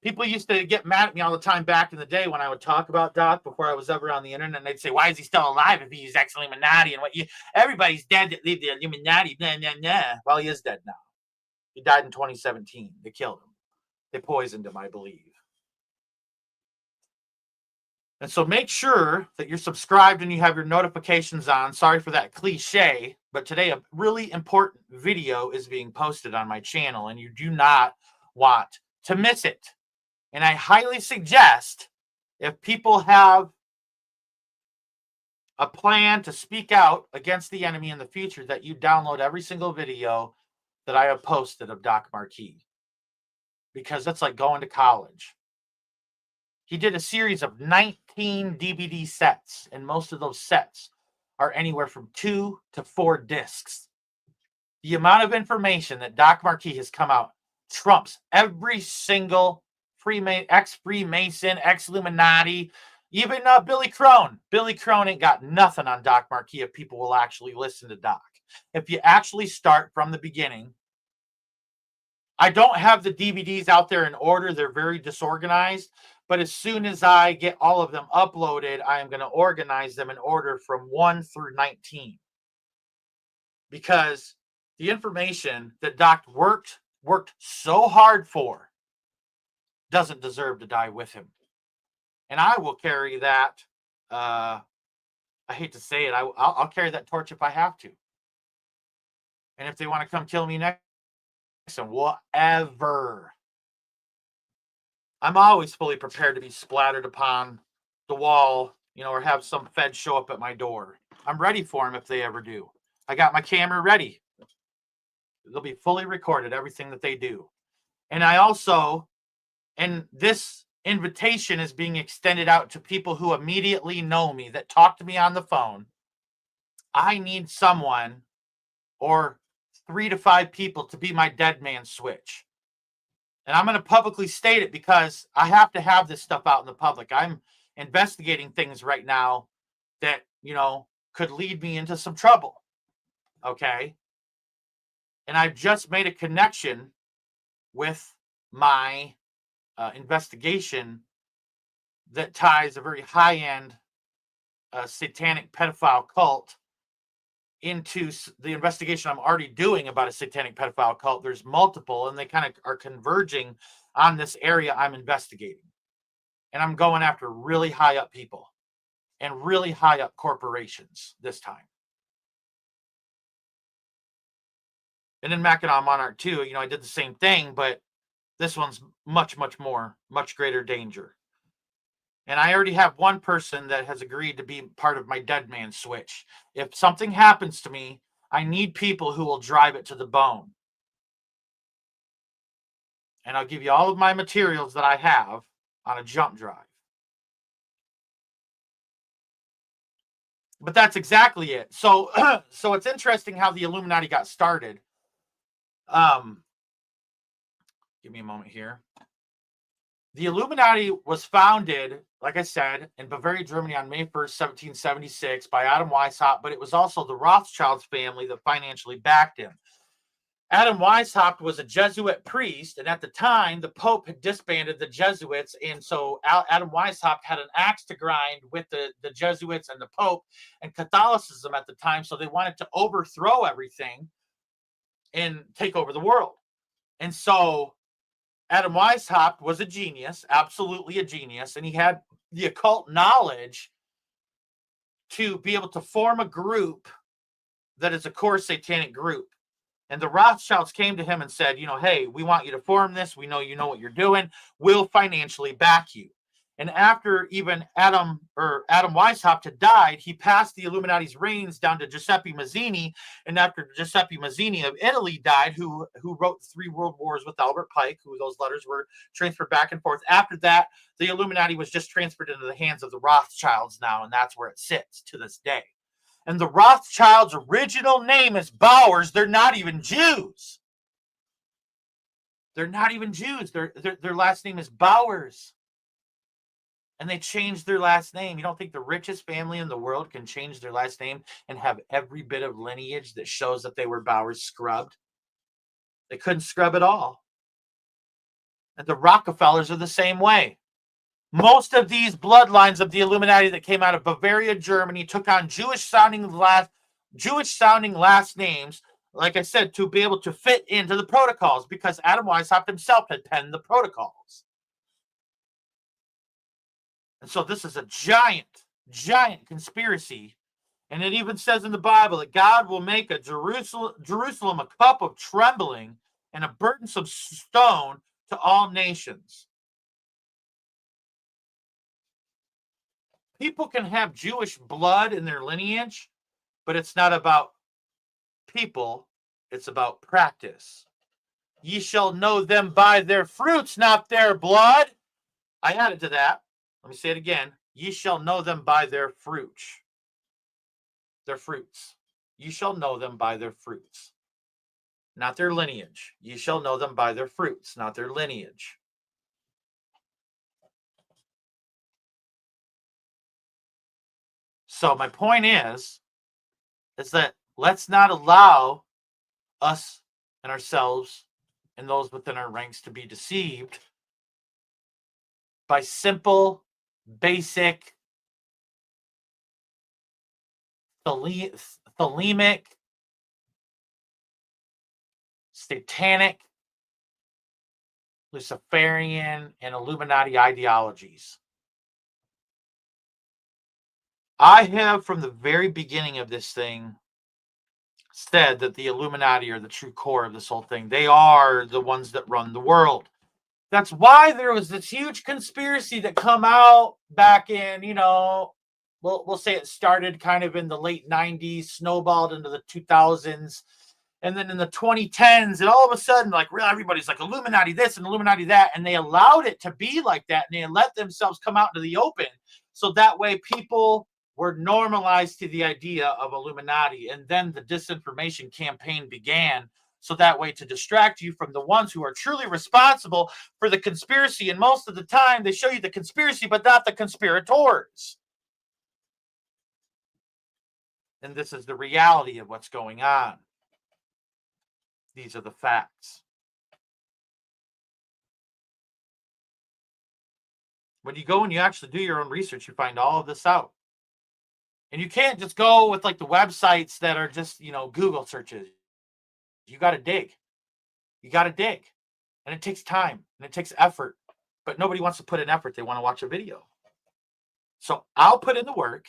People used to get mad at me all the time back in the day when I would talk about Doc before I was ever on the internet. And they'd say, why is he still alive if he's ex-Illuminati? And everybody's dead that leave the Illuminati. Blah, blah, blah. Well, he is dead now. He died in 2017. They killed him. They poisoned him, I believe. And so make sure that you're subscribed and you have your notifications on. Sorry for that cliche, but today a really important video is being posted on my channel, and you do not want to miss it. And I highly suggest, if people have a plan to speak out against the enemy in the future, that you download every single video that I have posted of Doc Marquis. Because that's like going to college. He did a series of 19 DVD sets, and most of those sets are anywhere from 2 to 4 discs. The amount of information that Doc Marquis has come out trumps every single ex-Freemason, ex-Illuminati, even Billy Crone. Billy Crone ain't got nothing on Doc Marquis if people will actually listen to Doc. If you actually start from the beginning. I don't have the DVDs out there in order. They're very disorganized. But as soon as I get all of them uploaded, I am going to organize them in order from 1 through 19. Because the information that Doc worked so hard for doesn't deserve to die with him. And I will carry that. I hate to say it. I'll carry that torch if I have to. And if they want to come kill me next, and whatever. I'm always fully prepared to be splattered upon the wall, you know, or have some fed show up at my door. I'm ready for them if they ever do. I got my camera ready. They'll be fully recorded, everything that they do. And I also, and this invitation is being extended out to people who immediately know me, that talk to me on the phone. I need someone or 3 to 5 people to be my dead man switch. And I'm going to publicly state it because I have to have this stuff out in the public. I'm investigating things right now that, you know, could lead me into some trouble. Okay. And I've just made a connection with my investigation that ties a very high-end satanic pedophile cult into the investigation I'm already doing about a satanic pedophile cult. There's multiple, and they kind of are converging on this area I'm investigating. And I'm going after really high up people and really high up corporations this time. And in Mackinac Monarch 2, you know, I did the same thing, but this one's much, much more, much greater danger. And I already have one person that has agreed to be part of my dead man switch. If something happens to me, I need people who will drive it to the bone. And I'll give you all of my materials that I have on a jump drive. But that's exactly it. So, so it's interesting how the Illuminati got started. Give me a moment here. The Illuminati was founded, like I said, in Bavaria, Germany on May 1st, 1776 by Adam Weishaupt, but it was also the Rothschilds family that financially backed him. Adam Weishaupt was a Jesuit priest, and at the time, the Pope had disbanded the Jesuits, and so Adam Weishaupt had an axe to grind with the Jesuits and the Pope and Catholicism at the time, so they wanted to overthrow everything and take over the world. And so Adam Weishaupt was a genius, absolutely a genius, and he had the occult knowledge to be able to form a group that is a core satanic group. And the Rothschilds came to him and said, hey, we want you to form this. We know you know what you're doing. We'll financially back you. And after even Adam Weishaupt had died, he passed the Illuminati's reins down to Giuseppe Mazzini. And after Giuseppe Mazzini of Italy died, who wrote 3 World Wars with Albert Pike, who those letters were transferred back and forth. After that, the Illuminati was just transferred into the hands of the Rothschilds now, and that's where it sits to this day. And the Rothschilds' original name is Bowers. They're not even Jews. They're not even Jews. Their last name is Bowers. And they changed their last name. You don't think the richest family in the world can change their last name and have every bit of lineage that shows that they were Bowers scrubbed? They couldn't scrub it all. And the Rockefellers are the same way. Most of these bloodlines of the Illuminati that came out of Bavaria, Germany, took on Jewish-sounding last names, like I said, to be able to fit into the protocols, because Adam Weishaupt himself had penned the protocols. And so this is a giant, giant conspiracy. And it even says in the Bible that God will make a Jerusalem a cup of trembling and a burdensome stone to all nations. People can have Jewish blood in their lineage, but it's not about people, it's about practice. Ye shall know them by their fruits, not their blood. I added to that. Let me say it again. Ye shall know them by their fruits. Their fruits. Ye shall know them by their fruits, not their lineage. Ye shall know them by their fruits, not their lineage. So my point is that let's not allow us and ourselves and those within our ranks to be deceived by simple, basic, thelemic, satanic, Luciferian, and Illuminati ideologies. I have, from the very beginning of this thing, said that the Illuminati are the true core of this whole thing. They are the ones that run the world. That's why there was this huge conspiracy that come out back in, we'll say it started kind of in the late 90s, snowballed into the 2000s, and then in the 2010s, and all of a sudden, like, everybody's like Illuminati this and Illuminati that, and they allowed it to be like that, and they let themselves come out into the open, so that way people were normalized to the idea of Illuminati. And then the disinformation campaign began, so that way to distract you from the ones who are truly responsible for the conspiracy. And most of the time they show you the conspiracy, but not the conspirators. And this is the reality of what's going on. These are the facts. When you go and you actually do your own research, you find all of this out. And you can't just go with like the websites that are just, Google searches. You got to dig. You got to dig. And it takes time and it takes effort. But nobody wants to put in effort. They want to watch a video. So I'll put in the work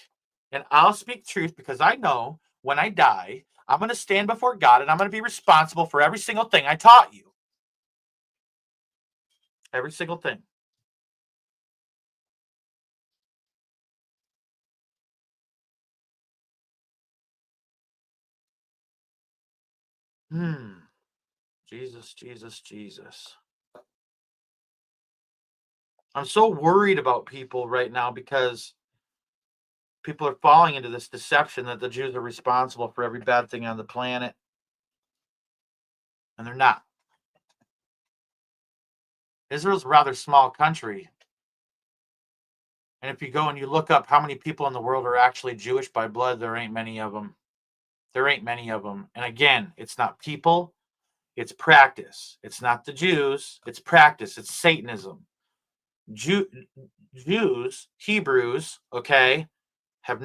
and I'll speak truth, because I know when I die, I'm going to stand before God and I'm going to be responsible for every single thing I taught you. Every single thing. Jesus, Jesus, Jesus. I'm so worried about people right now because People are falling into this deception that the Jews are responsible for every bad thing on the planet. And they're not. Israel's a rather small country. And if you go and you look up how many people in the world are actually Jewish by blood, there ain't many of them. There ain't many of them. And again, it's not people, it's practice. It's not the Jews, it's practice. It's Satanism. Jews, Hebrews, okay, have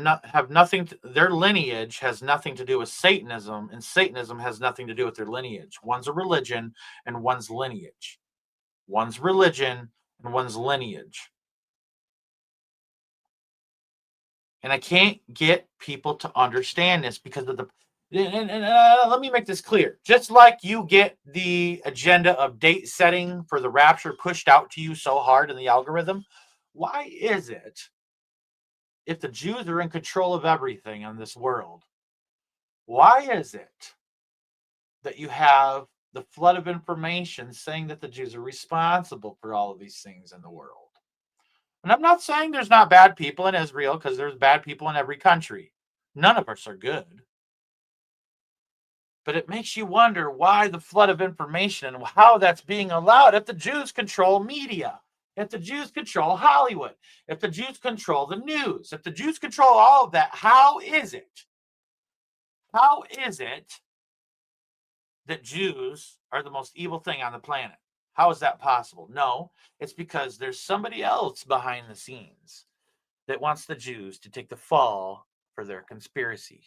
nothing. Their lineage has nothing to do with Satanism, and Satanism has nothing to do with their lineage. One's a religion, and one's lineage. One's religion, and one's lineage. And I can't get people to understand this because of the. Let me make this clear. Just like you get the agenda of date setting for the rapture pushed out to you so hard in the algorithm, why is it, if the Jews are in control of everything in this world, why is it that you have the flood of information saying that the Jews are responsible for all of these things in the world? And I'm not saying there's not bad people in Israel, because there's bad people in every country. None of us are good. But it makes you wonder why the flood of information and how that's being allowed if the Jews control media, if the Jews control Hollywood, if the Jews control the news, if the Jews control all of that. How is it that Jews are the most evil thing on the planet? How is that possible? No, it's because there's somebody else behind the scenes that wants the Jews to take the fall for their conspiracy.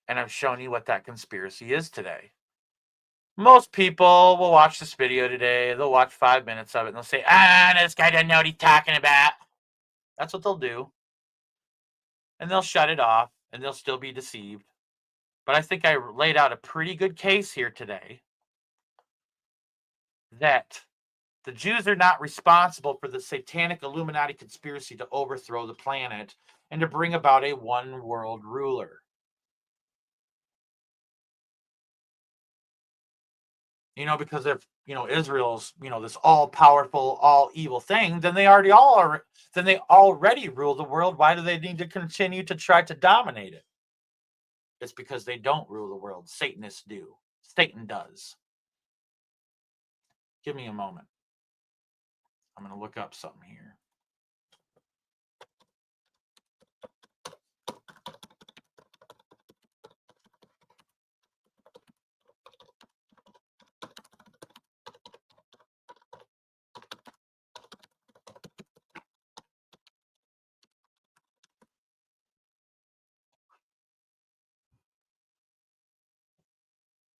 And I've shown you what that conspiracy is today. Most people will watch this video today. They'll watch 5 minutes of it and they'll say, this guy doesn't know what he's talking about. That's what they'll do. And they'll shut it off and they'll still be deceived. But I think I laid out a pretty good case here today that the Jews are not responsible for the satanic Illuminati conspiracy to overthrow the planet and to bring about a one world ruler. Because if, Israel's, this all powerful, all evil thing, then they already rule the world. Why do they need to continue to try to dominate it? It's because they don't rule the world. Satanists do. Satan does. Give me a moment. I'm going to look up something here.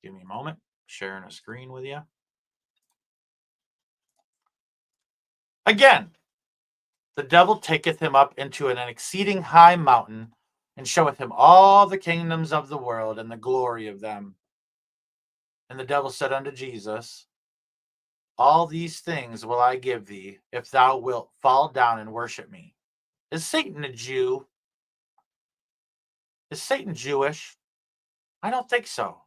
Give me a moment. Sharing a screen with you. Again, the devil taketh him up into an exceeding high mountain, and showeth him all the kingdoms of the world and the glory of them. And the devil said unto Jesus, all these things will I give thee, if thou wilt fall down and worship me. Is Satan a Jew? Is Satan Jewish? I don't think so.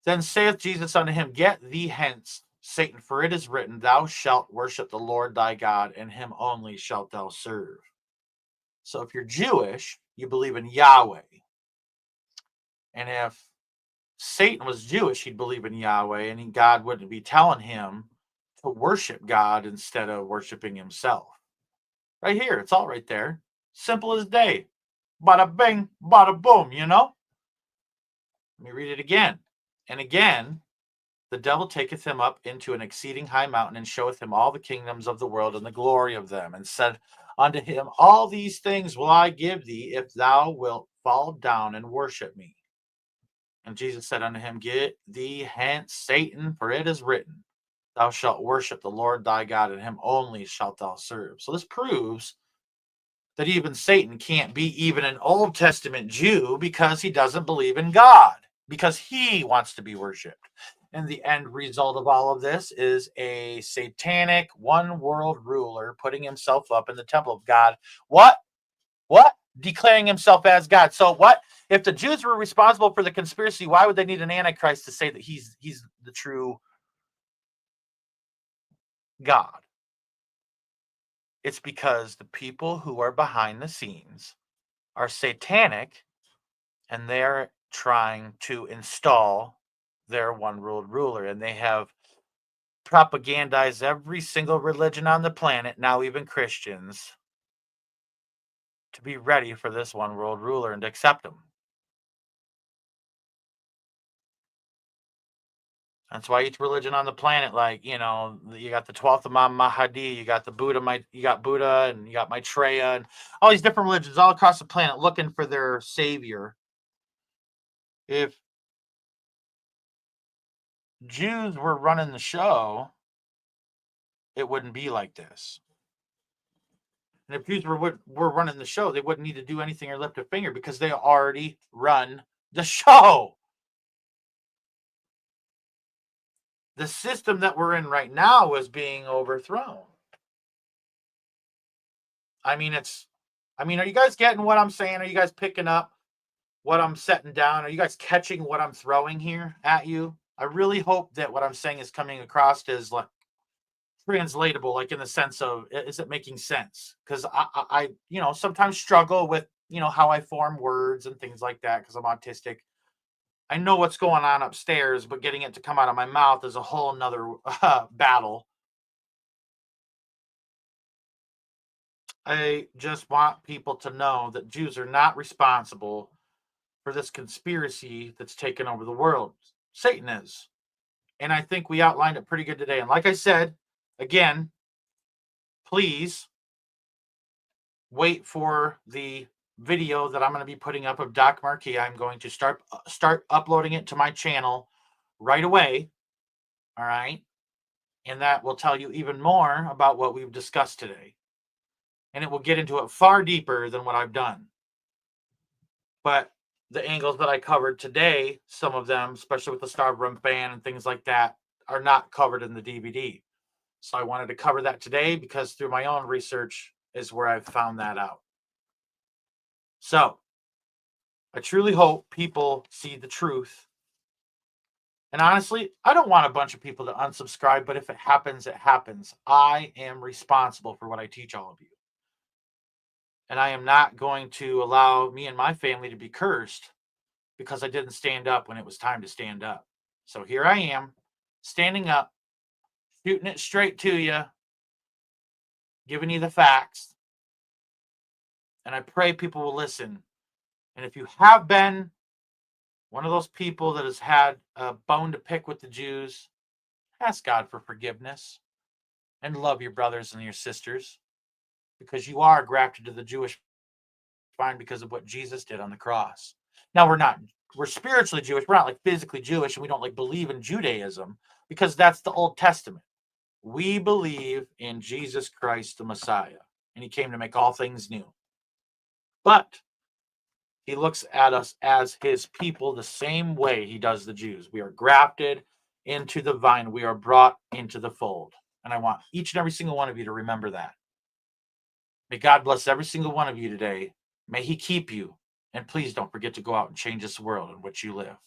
Then saith Jesus unto him, get thee hence, Satan, for it is written, thou shalt worship the Lord thy God, and him only shalt thou serve. So if you're Jewish, you believe in Yahweh. And if Satan was Jewish, he'd believe in Yahweh, and God wouldn't be telling him to worship God instead of worshiping himself. Right here, it's all right there. Simple as day. Bada bing, bada boom, Let me read it again. And again, the devil taketh him up into an exceeding high mountain, and showeth him all the kingdoms of the world and the glory of them, and said unto him, all these things will I give thee, if thou wilt fall down and worship me. And Jesus said unto him, get thee hence, Satan, for it is written, thou shalt worship the Lord thy God, and him only shalt thou serve. So this proves that even Satan can't be even an Old Testament Jew, because he doesn't believe in God, because he wants to be worshipped. And the end result of all of this is a satanic one world ruler putting himself up in the temple of God. What? Declaring himself as God. So what? If the Jews were responsible for the conspiracy, why would they need an Antichrist to say that he's the true God? It's because the people who are behind the scenes are satanic, and they're trying to install their one world ruler, and they have propagandized every single religion on the planet, now even Christians, to be ready for this one world ruler and to accept him. That's why each religion on the planet, like, you got the 12th Imam Mahdi, you got the Buddha, you got Buddha, and you got Maitreya, and all these different religions all across the planet looking for their savior. If Jews were running the show, it wouldn't be like this. And if Jews were running the show, they wouldn't need to do anything or lift a finger because they already run the show. The system that we're in right now is being overthrown. I mean, are you guys getting what I'm saying? Are you guys picking up what I'm setting down? Are you guys catching what I'm throwing here at you? I really hope that what I'm saying is coming across as like translatable, like in the sense of, is it making sense? Because I sometimes struggle with, how I form words and things like that because I'm autistic. I know what's going on upstairs, but getting it to come out of my mouth is a whole nother battle. I just want people to know that Jews are not responsible for this conspiracy that's taken over the world. Satan is. And I think we outlined it pretty good today. And like I said, again, please wait for the video that I'm going to be putting up of Doc Marquis. I'm going to start uploading it to my channel right away. All right. And that will tell you even more about what we've discussed today. And it will get into it far deeper than what I've done. But the angles that I covered today, some of them, especially with the Star Fan and things like that, are not covered in the DVD. So I wanted to cover that today because through my own research is where I've found that out. So I truly hope people see the truth. And honestly, I don't want a bunch of people to unsubscribe, but if it happens, it happens. I am responsible for what I teach all of you. And I am not going to allow me and my family to be cursed because I didn't stand up when it was time to stand up. So here I am, standing up, shooting it straight to you, giving you the facts. And I pray people will listen. And if you have been one of those people that has had a bone to pick with the Jews, ask God for forgiveness and love your brothers and your sisters, because you are grafted to the Jewish vine because of what Jesus did on the cross. Now we're spiritually Jewish. We're not like physically Jewish, and we don't like believe in Judaism because that's the Old Testament. We believe in Jesus Christ, the Messiah, and he came to make all things new. But he looks at us as his people the same way he does the Jews. We are grafted into the vine. We are brought into the fold. And I want each and every single one of you to remember that. May God bless every single one of you today. May he keep you. And please don't forget to go out and change this world in which you live.